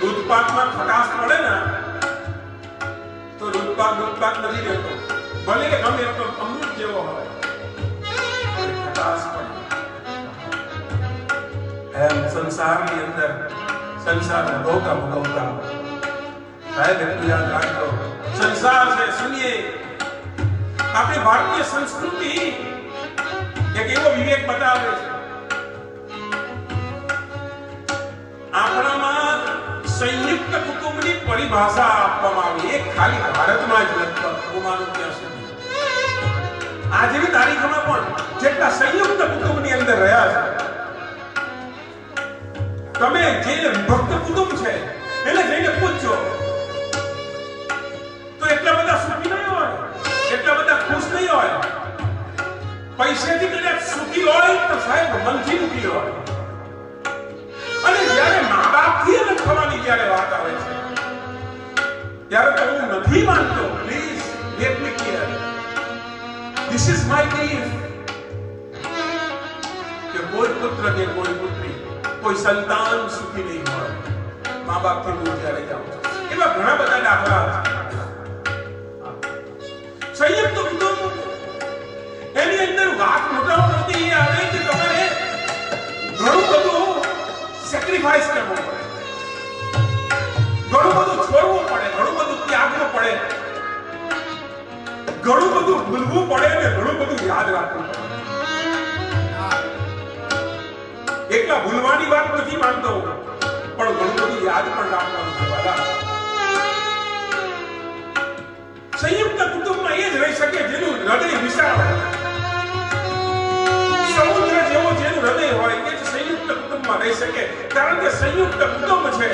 दूध લૂટપાટમાં ખટાશ પડે ને તો લૂટપાટ નથી રહેતો, ભલે કે ગમે એટલો અમૃત જેવો હોય ખટાશ પડે. એમ સંસારની અંદર સંસારને ભોગવતા સાહેબ એટલું યાદ રાખજો, સંસાર છે. સુનિએ આપણી ભારતીય સંસ્કૃતિ એક એવો વિવેક બતાવે છે, આપણામાં સંયુક્ત કુટુંબની પરિભાષા આપવામાં આવી, એક ખાલી ભારતમાં જ લગભગ હું માનું ત્યાં સુધી આજની તારીખમાં પણ જેટલા સંયુક્ત કુટુંબની અંદર રહ્યા છે, તમે જે વિભક્ત કુટુંબ છે એને જઈને પૂછજો તો એટલા બધા સુખી નહીં હોય, એટલા બધા ખુશ નહીં હોય. પૈસેથી કદાચ સુખી હોય તો સાહેબ મનથી દુખી હોય. અને જ્યારે મા બાપથી અલગ થવાની જ્યારે વાત આવે છે ત્યારે તો હું નથી માનતો, please let me clear, this is my belief કે કોઈ પુત્ર કે કોઈ પુત્રી, કોઈ સંતાન સુખી નહીં હોય મા બાપથી દૂર જ્યારે જાઓ છો. એવા ઘણા બધા દાખલા છે. સંયુક્ત કુટુંબ એની અંદર વાત મોટી એ આવે કે તમારે ઘણું બધું સેક્રિફાઈસ કરવું પડે, ઘણું બધું છોડવું પડે, ઘણું બધું ત્યાગવું પડે, ઘણું બધું ભૂલવું પડે અને ઘણું બધું યાદ રાખવું પડે. એકલા ભૂલવાની વાત નથી માનતો, પણ ઘણું બધું યાદ પણ રાખવાનું છે. સંયુક્ત કુટુંબમાં એ જ રહી શકે જેનું હૃદય વિશાળ હોય, સમુદ્ર જેવો જેનું હૃદય હોય એ જ સંયુક્ત કુટુંબમાં રહી શકે. કારણ કે સંયુક્ત કુટુંબ છે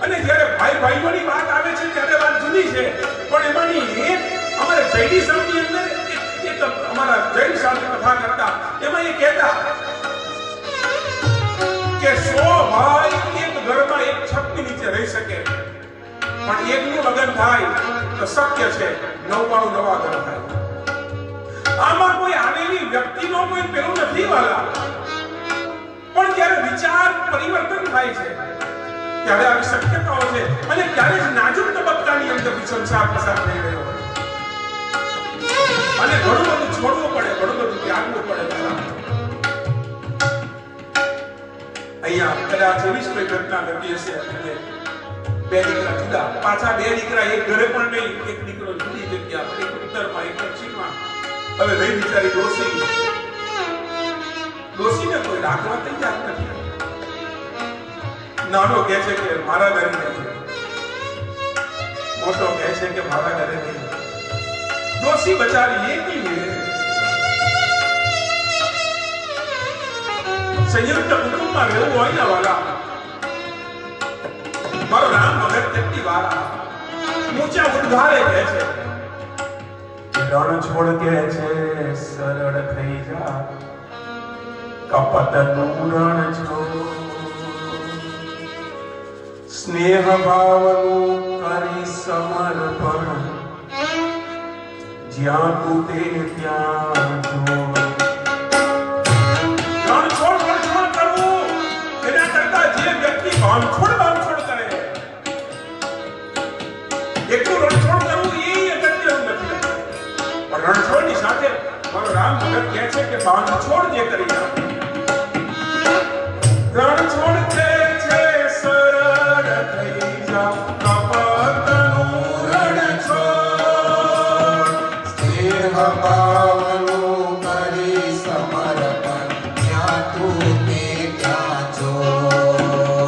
અને જ્યારે ભાઈ ભાઈઓની વાત આવે છે ત્યારે વાત જુદી છે, પણ એમાંની એક અમારે જૈનિઝમની અંદર એક અમારા જૈન શાસ્ત્ર કથા કરતા એમાં એ કહેતા કે 100 ભાઈ એક ઘરમાં એક છતની નીચે રહી શકે, પણ એકનું લગ્ન થાય તો શક્ય છે 99 નવા ઘર થાય. આમાં કોઈ આવેલી વ્યક્તિનો કોઈ પેલું નથી વાલા, પણ જ્યારે વિચાર પરિવર્તન થાય છે ત્યારે આવી શક્યતાઓ છે અને ત્યારે જ નાજુક તબક્કાની અંદર સંસાર પસાર થઈ રહ્યો હોય અને ઘણું બધું છોડવું પડે, ઘણું બધું ત્યાગવું પડે. અહીંયા કદાચ એવી જ કોઈ ઘટના ઘટી હશે અને બે દીકરા જુદા, પાછા બે દીકરા એક ઘરે પણ નહીં, એક દીકરો જુદી જગ્યા, એક ઉત્તરમાં એક પશ્ચિમમાં. હવે ભાઈ બિચારી ડોશીને કોઈ રાખવા તૈયાર નથી. નાનો કહે છે કે મારા ઘરે નહીં, મોટો કહે છે કે મારા ઘરે નહીં. ડોશી બચારી એકલી રહે. સંયુક્ત કુટુંબમાં રહેવું હોય ને વાલા, મારો રામ ભગત કેટલી વાર ઊંચા ઉદ્ગારે કહે છે, રણ છોડ કે છે સરળ થઈ જા, કપટનું રણ છોડ, સ્નેહ ભાવનું કરી સમર્પણ, જ્યાં તું તે ત્યાં જો. રણ છોડ કરવું એના કરતા જે વ્યક્તિ બાંધછોડ કરે એટલું રણછોડ કરવું એ અગત્યનું નથી. પણ રણછોડની સાથે મારો રામ ભગત કહે છે કે બાંધછોડ જે કરી નાખે. રણછોડ કે છે સરળ થઈ જા, કપટનું રણછોડ, સ્નેહ ભાવનું કરી સમર્પણ, જ્યાં તું તે ત્યાં જો.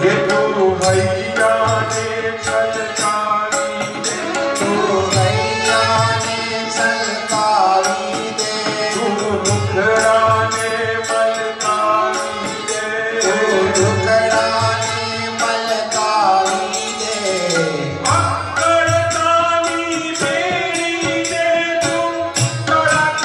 એ તું હૈયાને છલકાવી દે, તું હૈયાને છલકાવી દે, તું મુખડાને મલકાવી દે, તું ઢોકળાને મલકાવી દે, અક્કડતાની બેડી દે, તું કડાક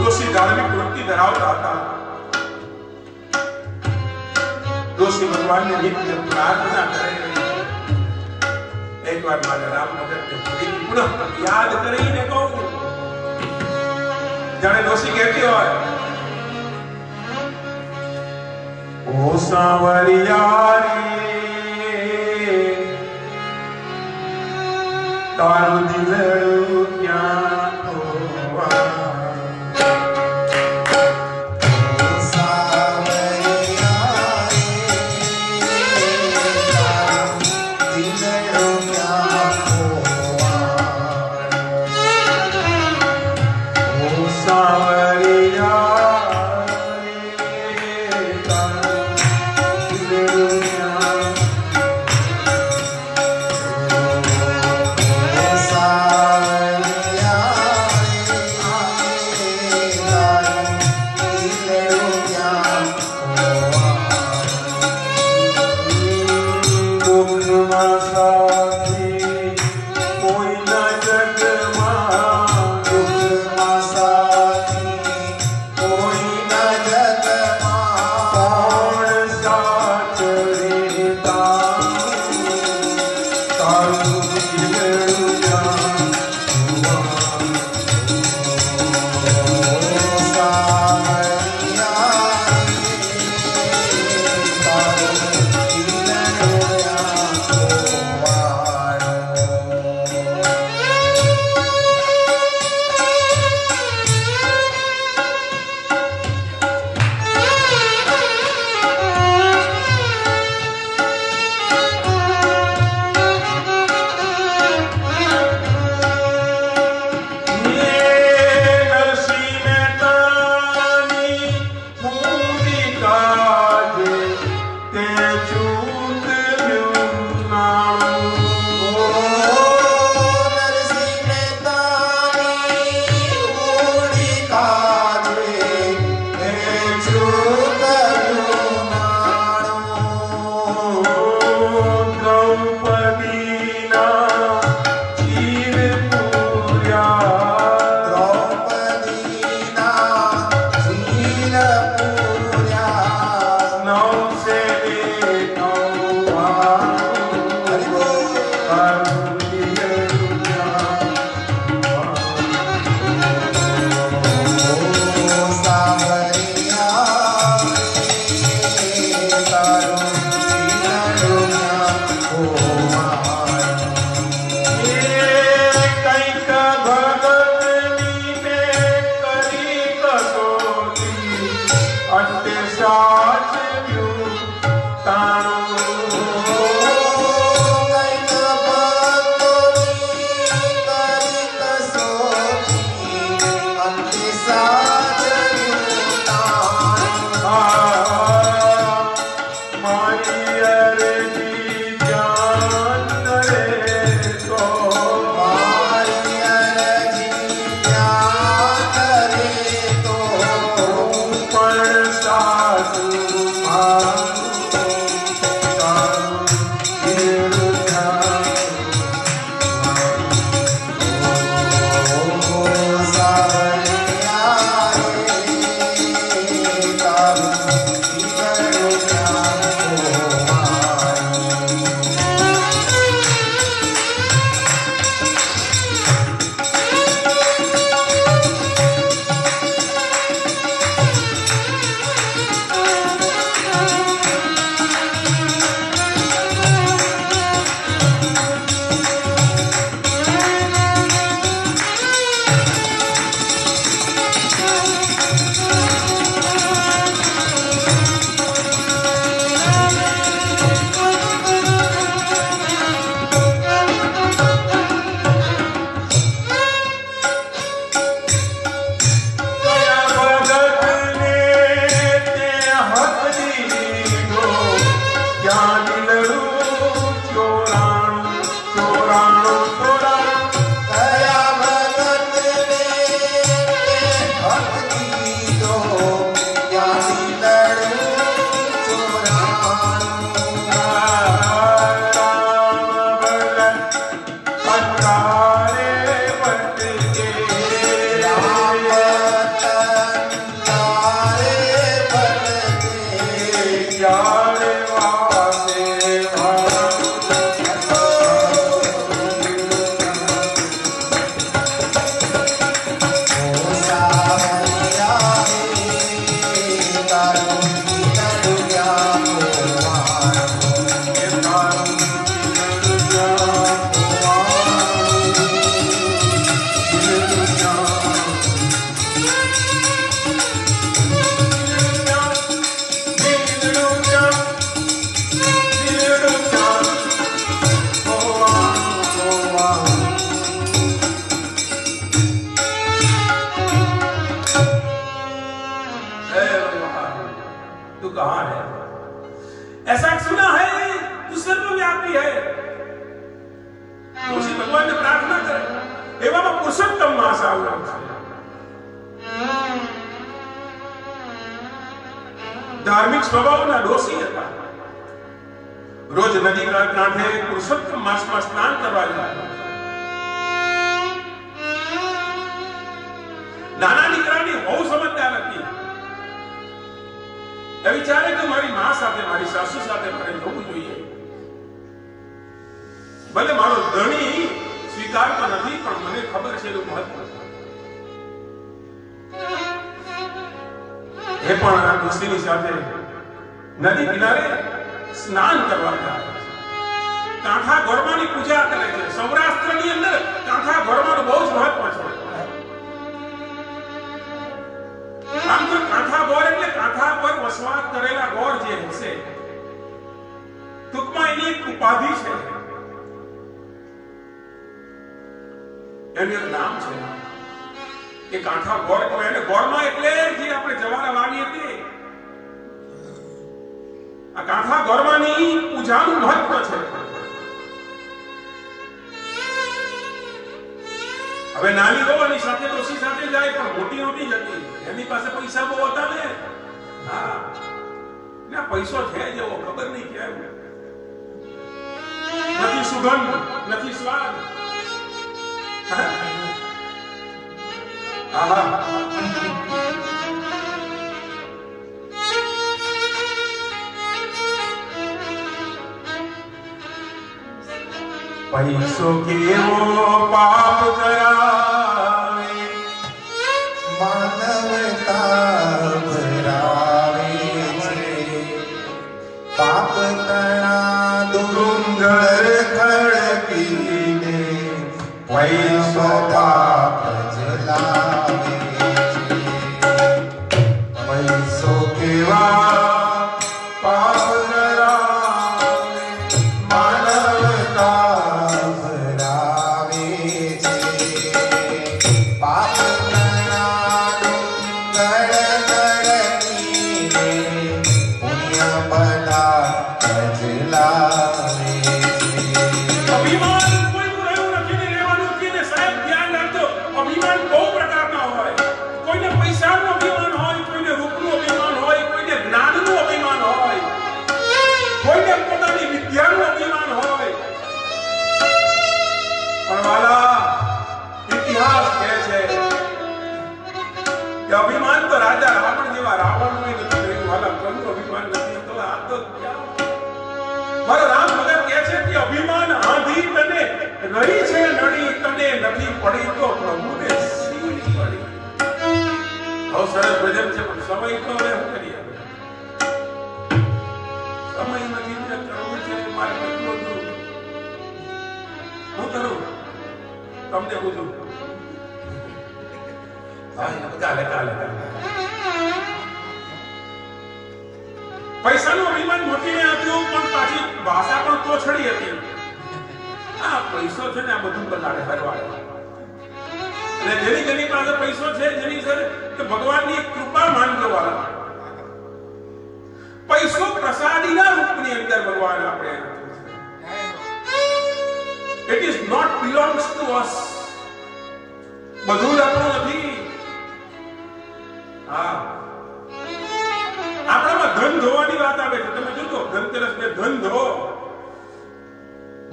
ડોશી ધાર્મિક વૃત્તિ ધરાવતા હતા. ડોશી ભગવાનને નિત્ય પ્રાર્થના કરે. એક વાર મારા રામ ભગતને ફરીથી પુનઃ યાદ કરીને કહું, જાણે ડોશી કહેતી હોય, ઓ સાવરિયા રે તારું દિલડું ક્યાં ખોવા. સાવરિયા कहाँ है? ऐसा सुना है तू सर्वव्यापी है। तुलसी भगवान ने प्रार्थना करे एवं पुरुषोत्तम मास આવ્યો છે। धार्मिक स्वभावના દોષી હતા। રોજ નદીના કાંઠે પુરુષોત્તમ માસમાં સ્નાન કરવા જતા। નાના દીકરાની બહુ સમજદાર હતી। એ વિચારે કે મારી માં સાથે મારી સાસુ સાથે મારે જવું જોઈએ। ભલે મારો ધણી સ્વીકારતો નથી પણ મને ખબર છે એનું મહત્વ। એ પણ આ ડોશીની સાથે નદી કિનારે સ્નાન કરવા જાય। કાંઠા ગોરમાની પૂજા કરે છે। સૌરાષ્ટ્રની અંદર કાંઠા ગોરમાનું બહુ જ મહત્વ છે। આમ તો કાંઠા ગોર એટલે કાંઠા પર વસવાટ કરેલા ગોર જે હશે ટૂંકમાં એની એક ઉપાધિ છે। એનું એક નામ છે કે કાંઠા ગોર કહેવાય। એટલે ગોરમાં એટલે જે આપણે જવારા વાવીએ તે આ કાંઠા ગોરમાની પૂજાનું મહત્વ છે। હવે નાની ગોવાની સાથે ડોશી સાથે જાય પણ મોટી નહોતી જતી। એની પાસે પૈસા બહુ હતા ને। હા ના પૈસો છે જેવો ખબર નહીં કેમ નથી સુગંધ નથી સ્વાદ। આહા पैसो केवो पाप करावे मानवता भरावे छे। पाप तणा डुंगर खड़कीने पैसो पाप जलावे छे। पैसो केवा पाप करावे मानवता अभिमान तो राजा रावण जेवा रावण में नहीं वाला कोई अभिमान नहीं तो आ तो क्या मारा राम भगत કહે છે કે અભિમાન આંધી તને રહી છે નડી તને નથી પડી તો પ્રભુને સીડી પડી। બહુ સરસ ભજન છે પણ સમય તો હવે હું કરીએ સમય નથી ને કરવું છે મારે કેટલો દૂર હું કરું તમને પૂછું કાલે પૈસાનું અભિમાન મોટીને આપ્યું પણ પાછી ભાષા પણ તોછડી હતી। આ પૈસો છે ને આ બધું બગાડે હરવાડે। અને જેની પાસે પૈસો છે જેની સાથે કે ભગવાનની કૃપા માનજો વાળા। પૈસો પ્રસાદીના રૂપની અંદર ભગવાન આપણે it is not belongs to us. બધું આપણું નથી। હા આપણામાં ધન ધોવાની વાત આવે છે। તમે જોજો ધનતેરસ ને ધન ધો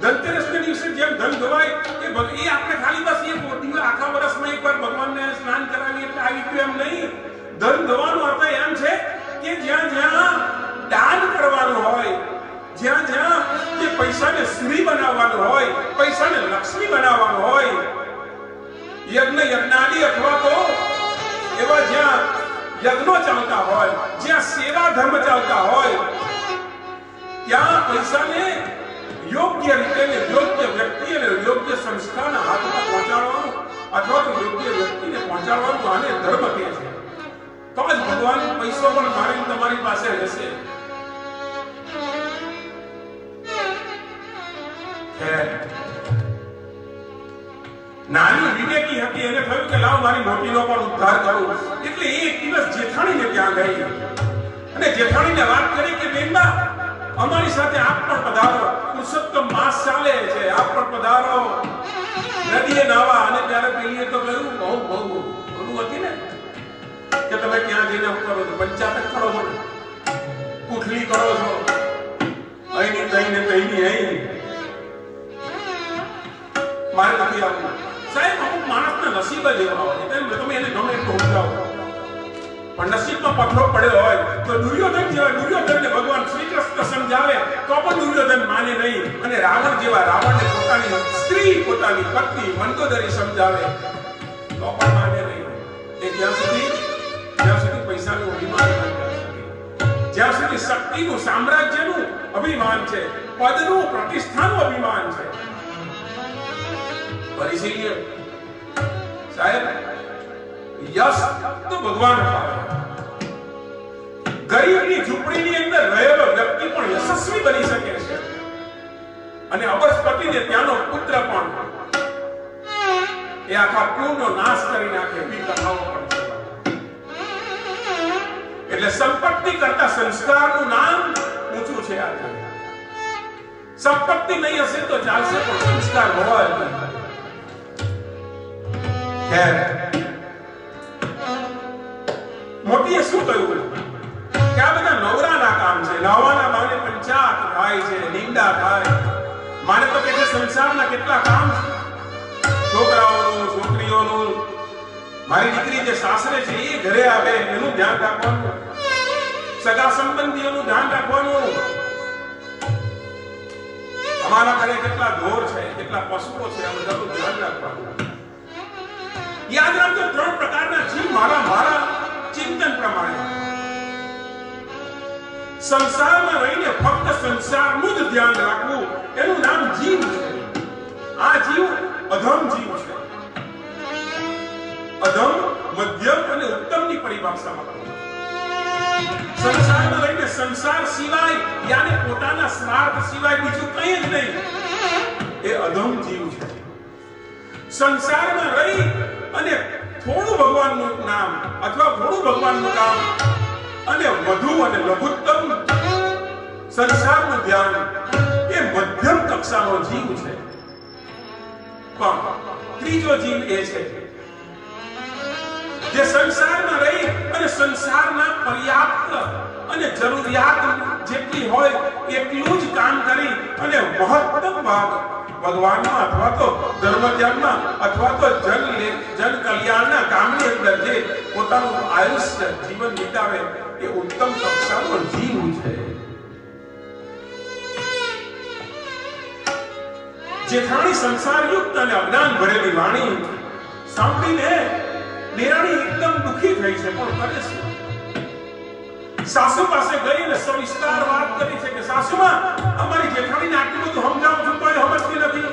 ધનતેરસ ને દિવસે જેમ ધન ધોવાય એ આપણે ખાલી બસ એ દિવસ આખા વર્ષમાં એકવાર ભગવાનને સ્નાન કરાવી એટલે આવી ગયું એમ નહીં। ધન ધોવાનો અર્થ એમ છે કે જ્યાં જ્યાં દાન કરવાનું હોય જ્યાં જ્યાં જે પૈસાને શ્રી બનાવવાનું હોય પૈસાને લક્ષ્મી બનાવવાનું હોય यज्ञ यज्ञादि अथवा तो एवं ज्या यज्ञो चलता होय ज्या सेवा धर्म चलता होय त्या पैसा ने योग्य रीते ने योग्य व्यक्ति ने योग्य संस्था ना हाथ में पहुंचाड़वानुं अथवा तो योग्य व्यक्ति ने पहुंचाड़वानुं आने धर्म कहे छे। तो आज भगवान पैसो पण मारी तमारी पासे रहेशे। નાની વિવેકી હતી એને થયું કે લાવ મારી મોટીનો પણ ઉદ્ધાર કરું એટલે એક દિવસ જેઠાણીને ત્યાં ગઈ અને જેઠાણીને વાત કરી કે બેનબા અમારી સાથે આપ પણ પધારો, પુરુષોત્તમ માસ ચાલે છે, આપ પણ પધારો નદીએ નાવા. અને ત્યારે પેલીએ તો કહ્યું બહુ ઓલું હતી ને કે તમે ક્યાં જઈને શું કરો છો, પંચાયત કરો છો, કુઠલી કરો છો, અહીંની તઈને તઈની અહીં મારે નથી આવવું. સાહેબ અમુક માણસના નસીબ જ એવા હોય તમે એને ગમે એટલું સમજાવો પણ નસીબમાં પથ્થરો પડ્યો હોય તો દુર્યોધન જેવા દુર્યોધનને ભગવાન શ્રી કૃષ્ણ સમજાવે તો પણ દુર્યોધન માને નહીં. અને રાવણ જેવા રાવણને પોતાની સ્ત્રી પોતાની પત્ની મંદોદરી સમજાવે તો પણ માને નહીં. એ જ્યાં સુધી પૈસાનું અભિમાન ન કરે, જ્યાં સુધી શક્તિનું સામ્રાજ્યનું અભિમાન છે, પદનું પ્રતિષ્ઠાનું અભિમાન છે. પરિશીલ્ય સાહેબ યશ તો ભગવાન અપાવે. ગરીબની ઝૂંપડીની અંદર રહેલો વ્યક્તિ પણ યશસ્વી બની શકે છે અને અબજપતિને ત્યાંનો પુત્ર પણ એ આખા કુળનો નાશ કરી નાખે એવી કથાઓ પણ છે. એટલે સંપત્તિ કરતા સંસ્કારનું નામ ઊંચું છે. આ સંપત્તિ નહીં હશે તો ચાલશે પણ સંસ્કાર હોવા જોઈએ. મોટીએ શું કહ્યું કે આ બધા નવરાના કામ છે, નવાના બાને પંચાયત થાય છે, નિંદા થાય. માને તો કે સંસારના કેટલા કામ છે, છોકરાઓનું છોકરીઓનું. મારી દીકરી જે સાસરે છે એ ઘરે આવે એનું ધ્યાન રાખવાનું, સગા સંબંધીઓનું ધ્યાન રાખવાનું. અમારા ઘરે કેટલા ઢોર છે, કેટલા પશુઓ છે, આ બધાનું ધ્યાન રાખવાનું. યાદ રાખજો 3 પ્રકારના જીવ મારા ચિંતન પ્રમાણે. સંસારમાં રહીને ફક્ત સંસારનું જ ધ્યાન રાખવું એનું નામ જીવ છે. આ જીવ અધમ જીવ છે. અધમ, મધ્યમ અને ઉત્તમની પરિભાષામાં સંસારમાં રહીને સંસાર સિવાય યાને પોતાના સ્વાર્થ સિવાય બીજું કંઈ જ નહીં, એ અધમ જીવ છે. સંસારમાં રહી અને થોડું ભગવાનનું નામ અથવા થોડું ભગવાનનું કામ અને વધુ અને લઘુત્તમ સંસારનું ધ્યાન એ મધ્યમ કક્ષાનો જીવ છે. પણ ત્રીજો જીવ એ છે જે સંસારમાં રહી અને સંસારના પર્યાપ્ત અને જરૂરિયાત જેટલી હોય એટલું જ કામ કરી અને મહત્તમ ભાગ ભગવાનમાં અથવા તો ધર્મ ધ્યાનમાં અથવા તો જન કલ્યાણના કામની અંદર જે પોતાનું આયુષ્ય જીવન વિતાવે એ ઉત્તમ કક્ષાનો જીવ છે. જેઠાણી સંસારયુક્ત અને અજ્ઞાન ભરેલી વાણી સાંભળીને દેરાણી એકદમ દુખી થઈ છે. પણ કરે છે સાસુ પાસે ગઈ અને સવિસ્તાર વાત કરી છે કે સાસુમાં અમારી જેઠાણીને આટલું બધું સમજાવું છું તો એ સમજતી નથી.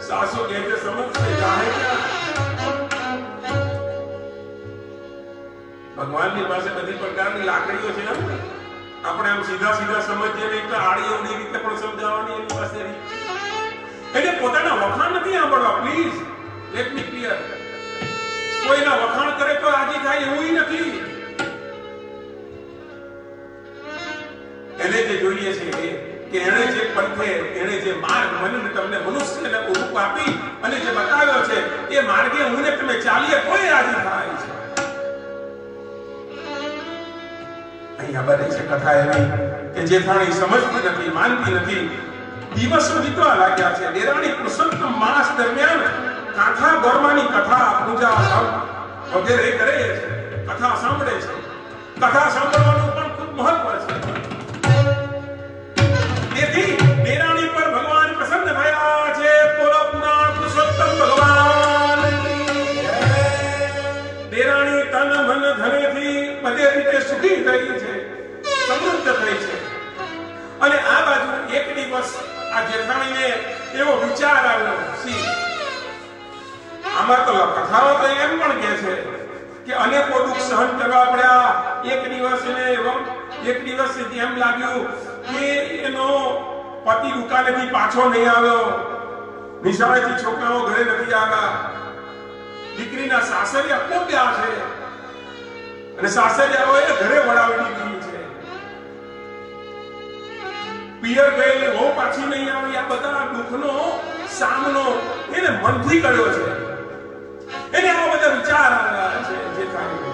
સાસુ કહે છે સમજશે ચાહે ક્યાં. ભગવાનની પાસે બધી પ્રકારની લાકડીઓ છે. આપણે આમ સીધા સમજીએ નહીં તો આડી અવળી રીતે પણ સમજાવવાની એની પાસે રીત. એટલે પોતાના વખાણ નથી સાંભળવા. Please let me clear. કોઈના વખાણ કરે તો રાજી થાય એવું નથી. એને જે જોઈએ છે કે એને જે પંથે એને જે માર્ગ મને તમને મનુષ્યને રૂપ આપી અને જે બતાવ્યો છે એ માર્ગે હું ને તમે ચાલીએ કોઈ રાજી થાય છે. અહીંયા બને છે કથા એવી કે જેઠાણી સમજતી નથી, માનતી નથી. દિવસો વીતવા લાગ્યા છે. દેરાણી પુરુષોત્તમ માસ દરમિયાન કાંઠા ગોરમાની કથા પૂજા વગેરે કરે છે, કથા સાંભળે છે. કથા સાંભળવાનું પણ ખૂબ મહત્વ છે. તેથી દેરાણી પર ભગવાન પ્રસન્ન થયા છે. બોલો પુરાણ પુરુષોત્તમ ભગવાન. દેરાણી તન મન ધનેથી બધે રીતે સુખી થઈ છે, સમૃદ્ધ થઈ છે. અને આ બાજુ એક દિવસ આ જેઠાણીને એવો વિચાર આવ્યો. આમાં તો કથાઓ તો એમ પણ કહે છે કે અનેકો દુઃખ સહન કરવા પડ્યા. એક દિવસ એમ લાગ્યું કે એનો પતિ દુકાનેથી પાછો નહીં આવ્યો, નિશાળેથી છોકરાઓ ઘરે નથી આવ્યા, દીકરીના સાસરિયા કોપ્યા છે. અને સાસે જાવ એ ઘરે વડાવી દીધી છે. પિયર ગયેલી બહુ પાછી નહીં આવી. આ બધા દુઃખનો સામનો એને મનથી કર્યો છે. એને આવા બધા વિચાર આવ્યા છે જે કાંઈ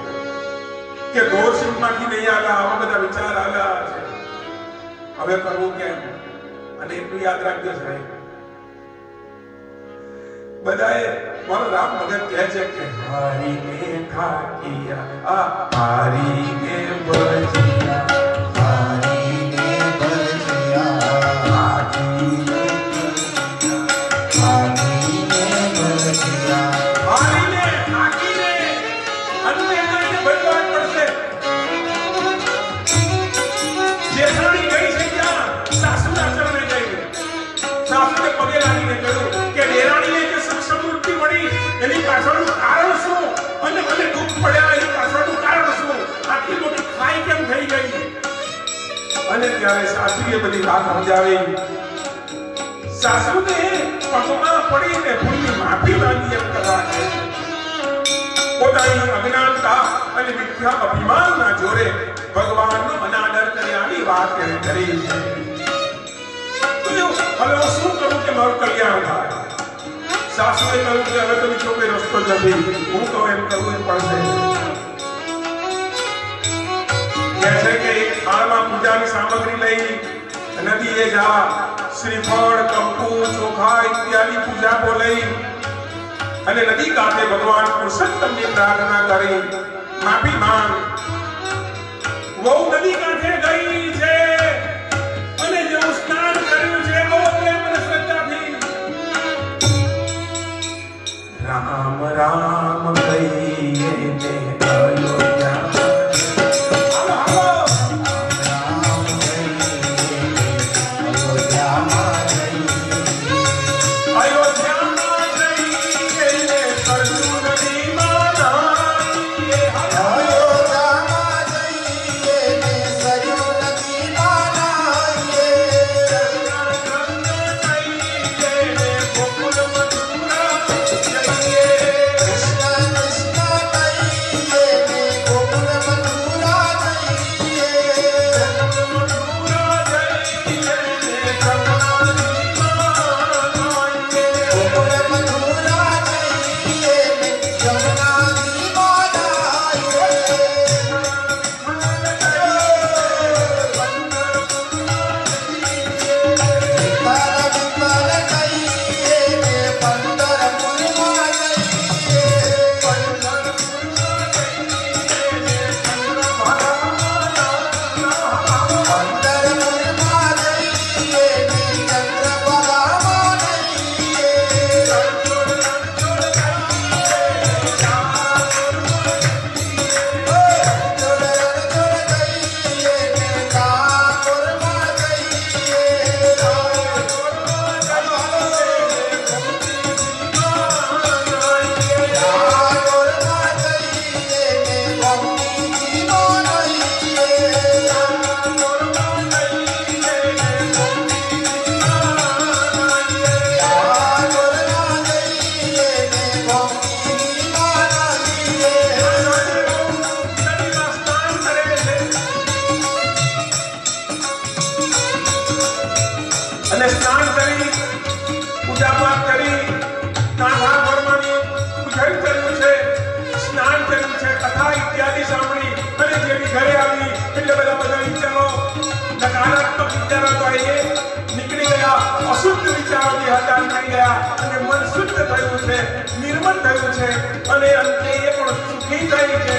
કે ગોરસિંહમાંથી નહીં આવ્યા, આવા બધા વિચાર આવ્યા છે. હવે કરવું કેમ? અને એટલું યાદ રાખજો સાહેબ, બધાએ મારો રામ ભગત કહે છે કે હારીને ઠાકિયા હારીને ભજિયા હારીને ભજિયા હારીને ભજિયા હારીને ઠાકીને અંતે કાંઈ ભજવા પડશે. જેઠાણી ગઈ છે ત્યાં સાસુના ચરણે ગઈ. સાસુને પગે લાગીને કહ્યું કે દેરાણીને જે સમૃદ્ધિ મળી એની પાછળનું કારણ શું, અને મને દુઃખ પડ્યા એની પાછળનું કારણ શું, આટલી મોટી ખાઈ કેમ થઈ ગઈ? અને ત્યારે સાસુએ બધી વાત સમજાવી. સાસુને પગમાં પડીને ભૂલની માફી માંગી એમ કરવા કહે છે. પોતાની અજ્ઞાનતા અને મિથ્યા અભિમાનના જોરે ભગવાનનો અનાદર કર્યાની વાત એને કરી છે. હવે હું શું કરું કે મારું કલ્યાણ થાય? સાસુએ કહ્યું કે હવે તો બીજો કોઈ રસ્તો નથી, હું તો એમ કરવું પડશે. કહે છે કે એક થાળમાં પૂજાની સામગ્રી લઈ નદીએ જા, શ્રીફળ, કંકુ, ચોખા ઇત્યાદિ પૂજાપો લઈ અને નદી કાંઠે ભગવાન પુરુષોત્તમની પ્રાર્થના કરી માફી માંગ. વહુ નદી કાંઠે ગઈ છે અને જેવું સ્નાન કર્યું છે બહુ પ્રેમ અને શ્રદ્ધાથી રામ રામ કહીને અશુદ્ધ વિચારોથી હટાન થઈ ગયા અને મન શુદ્ધ થયું છે, નિર્મળ થયું છે અને અંતે એ પણ સુખી થઈ છે.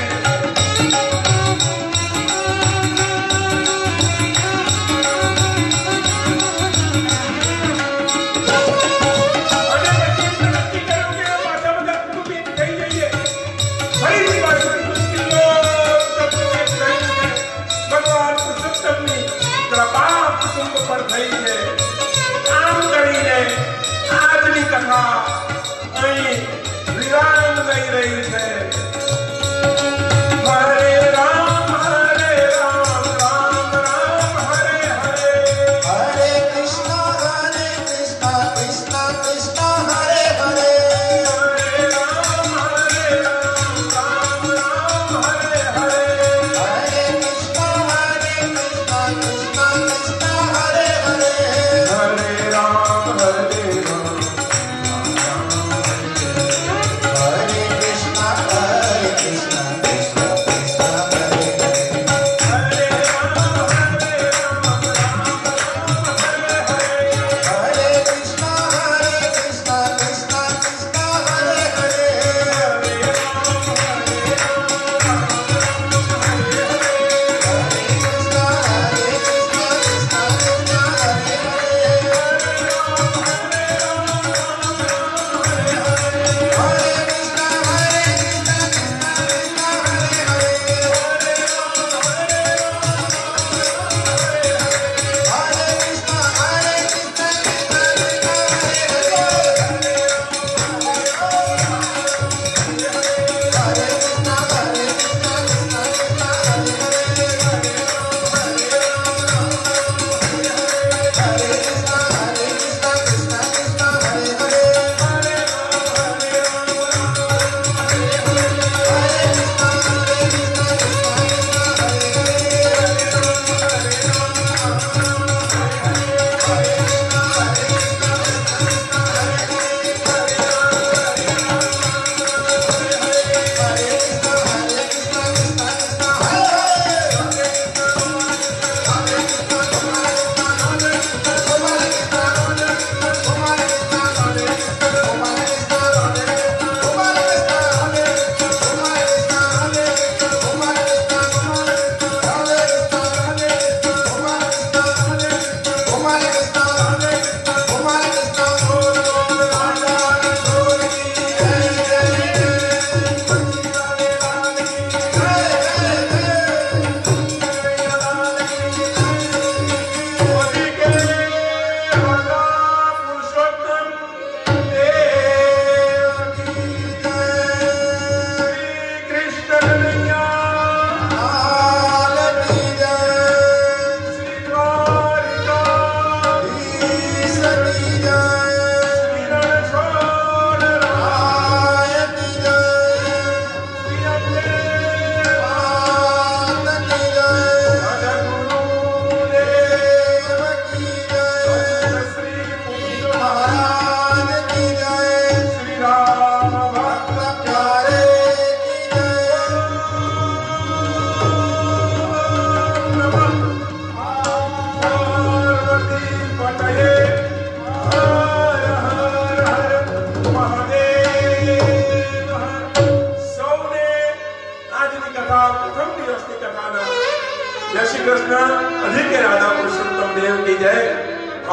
श्री कृष्ण अधिक राधा पुरुषोत्तम देव की जय।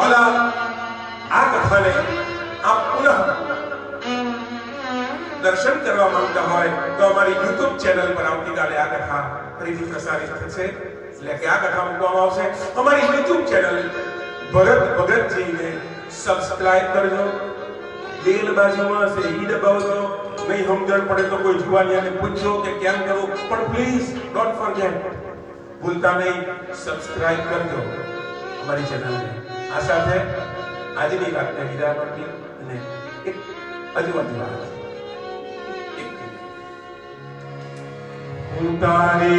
और आ कथा ने आप पुनः दर्शन करवा मांगता હોય તો અમારી YouTube ચેનલ પર આવતીકાલે આ કથા ફરીથી પ્રસારિત થશે, એટલે કે આ કથા મૂકવામાં આવશે। અમારી YouTube ચેનલ ભગતજી ને સબસ્ક્રાઇબ કરજો, બેલ બાજુમાં છે ઈ દબાવજો। નહીં સમજણ પડે તો કોઈ જુવાનિયાને પૂછજો કે કેમ કરવું, પણ પ્લીઝ ડોન્ટ ફોરગેટ, ભૂલતા નહીં સબસ્ક્રાઇબ કરજો અમારી ચેનલને। આ સાથે આજની વાતને વિરામ આપી અને એક અજવાની વાત तारी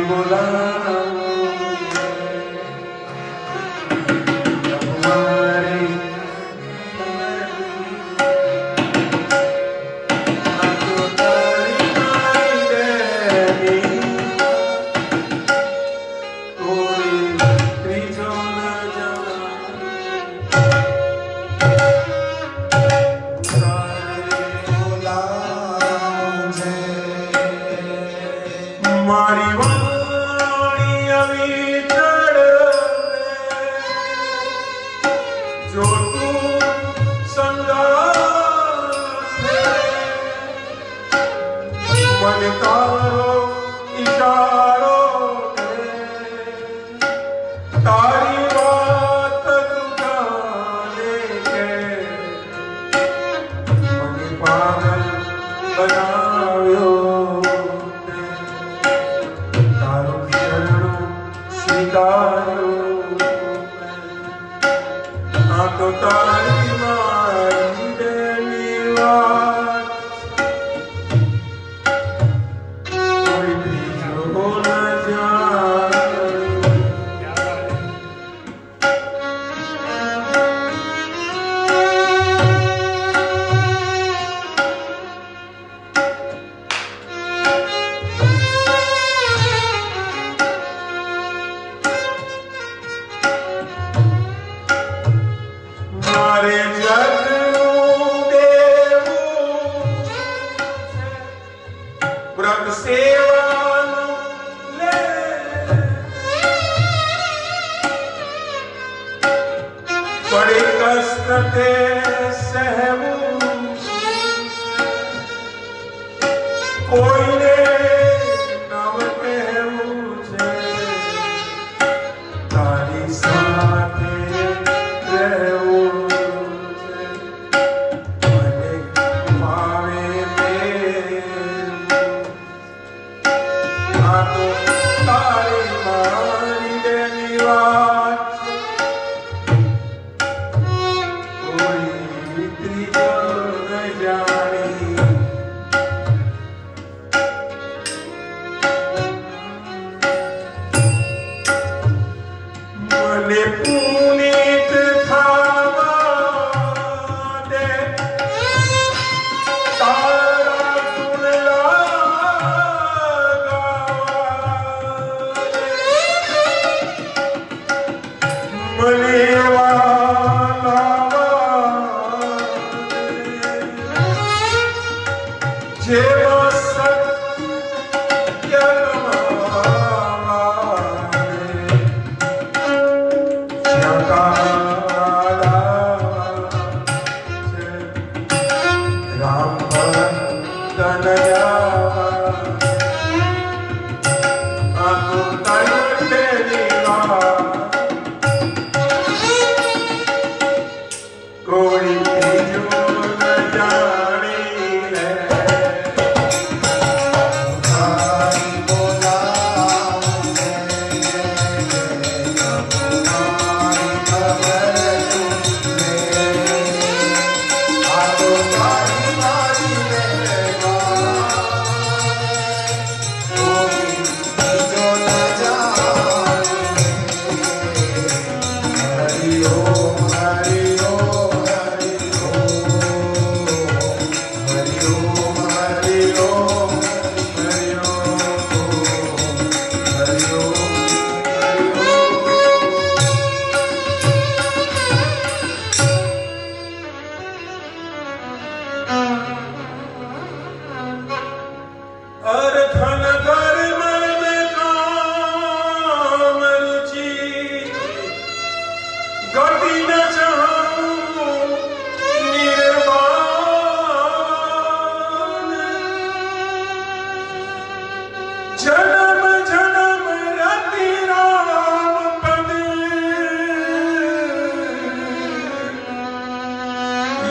जन्म जन्म रति राम पद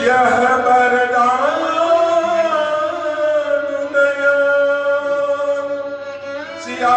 यह वरदान दयाल सिया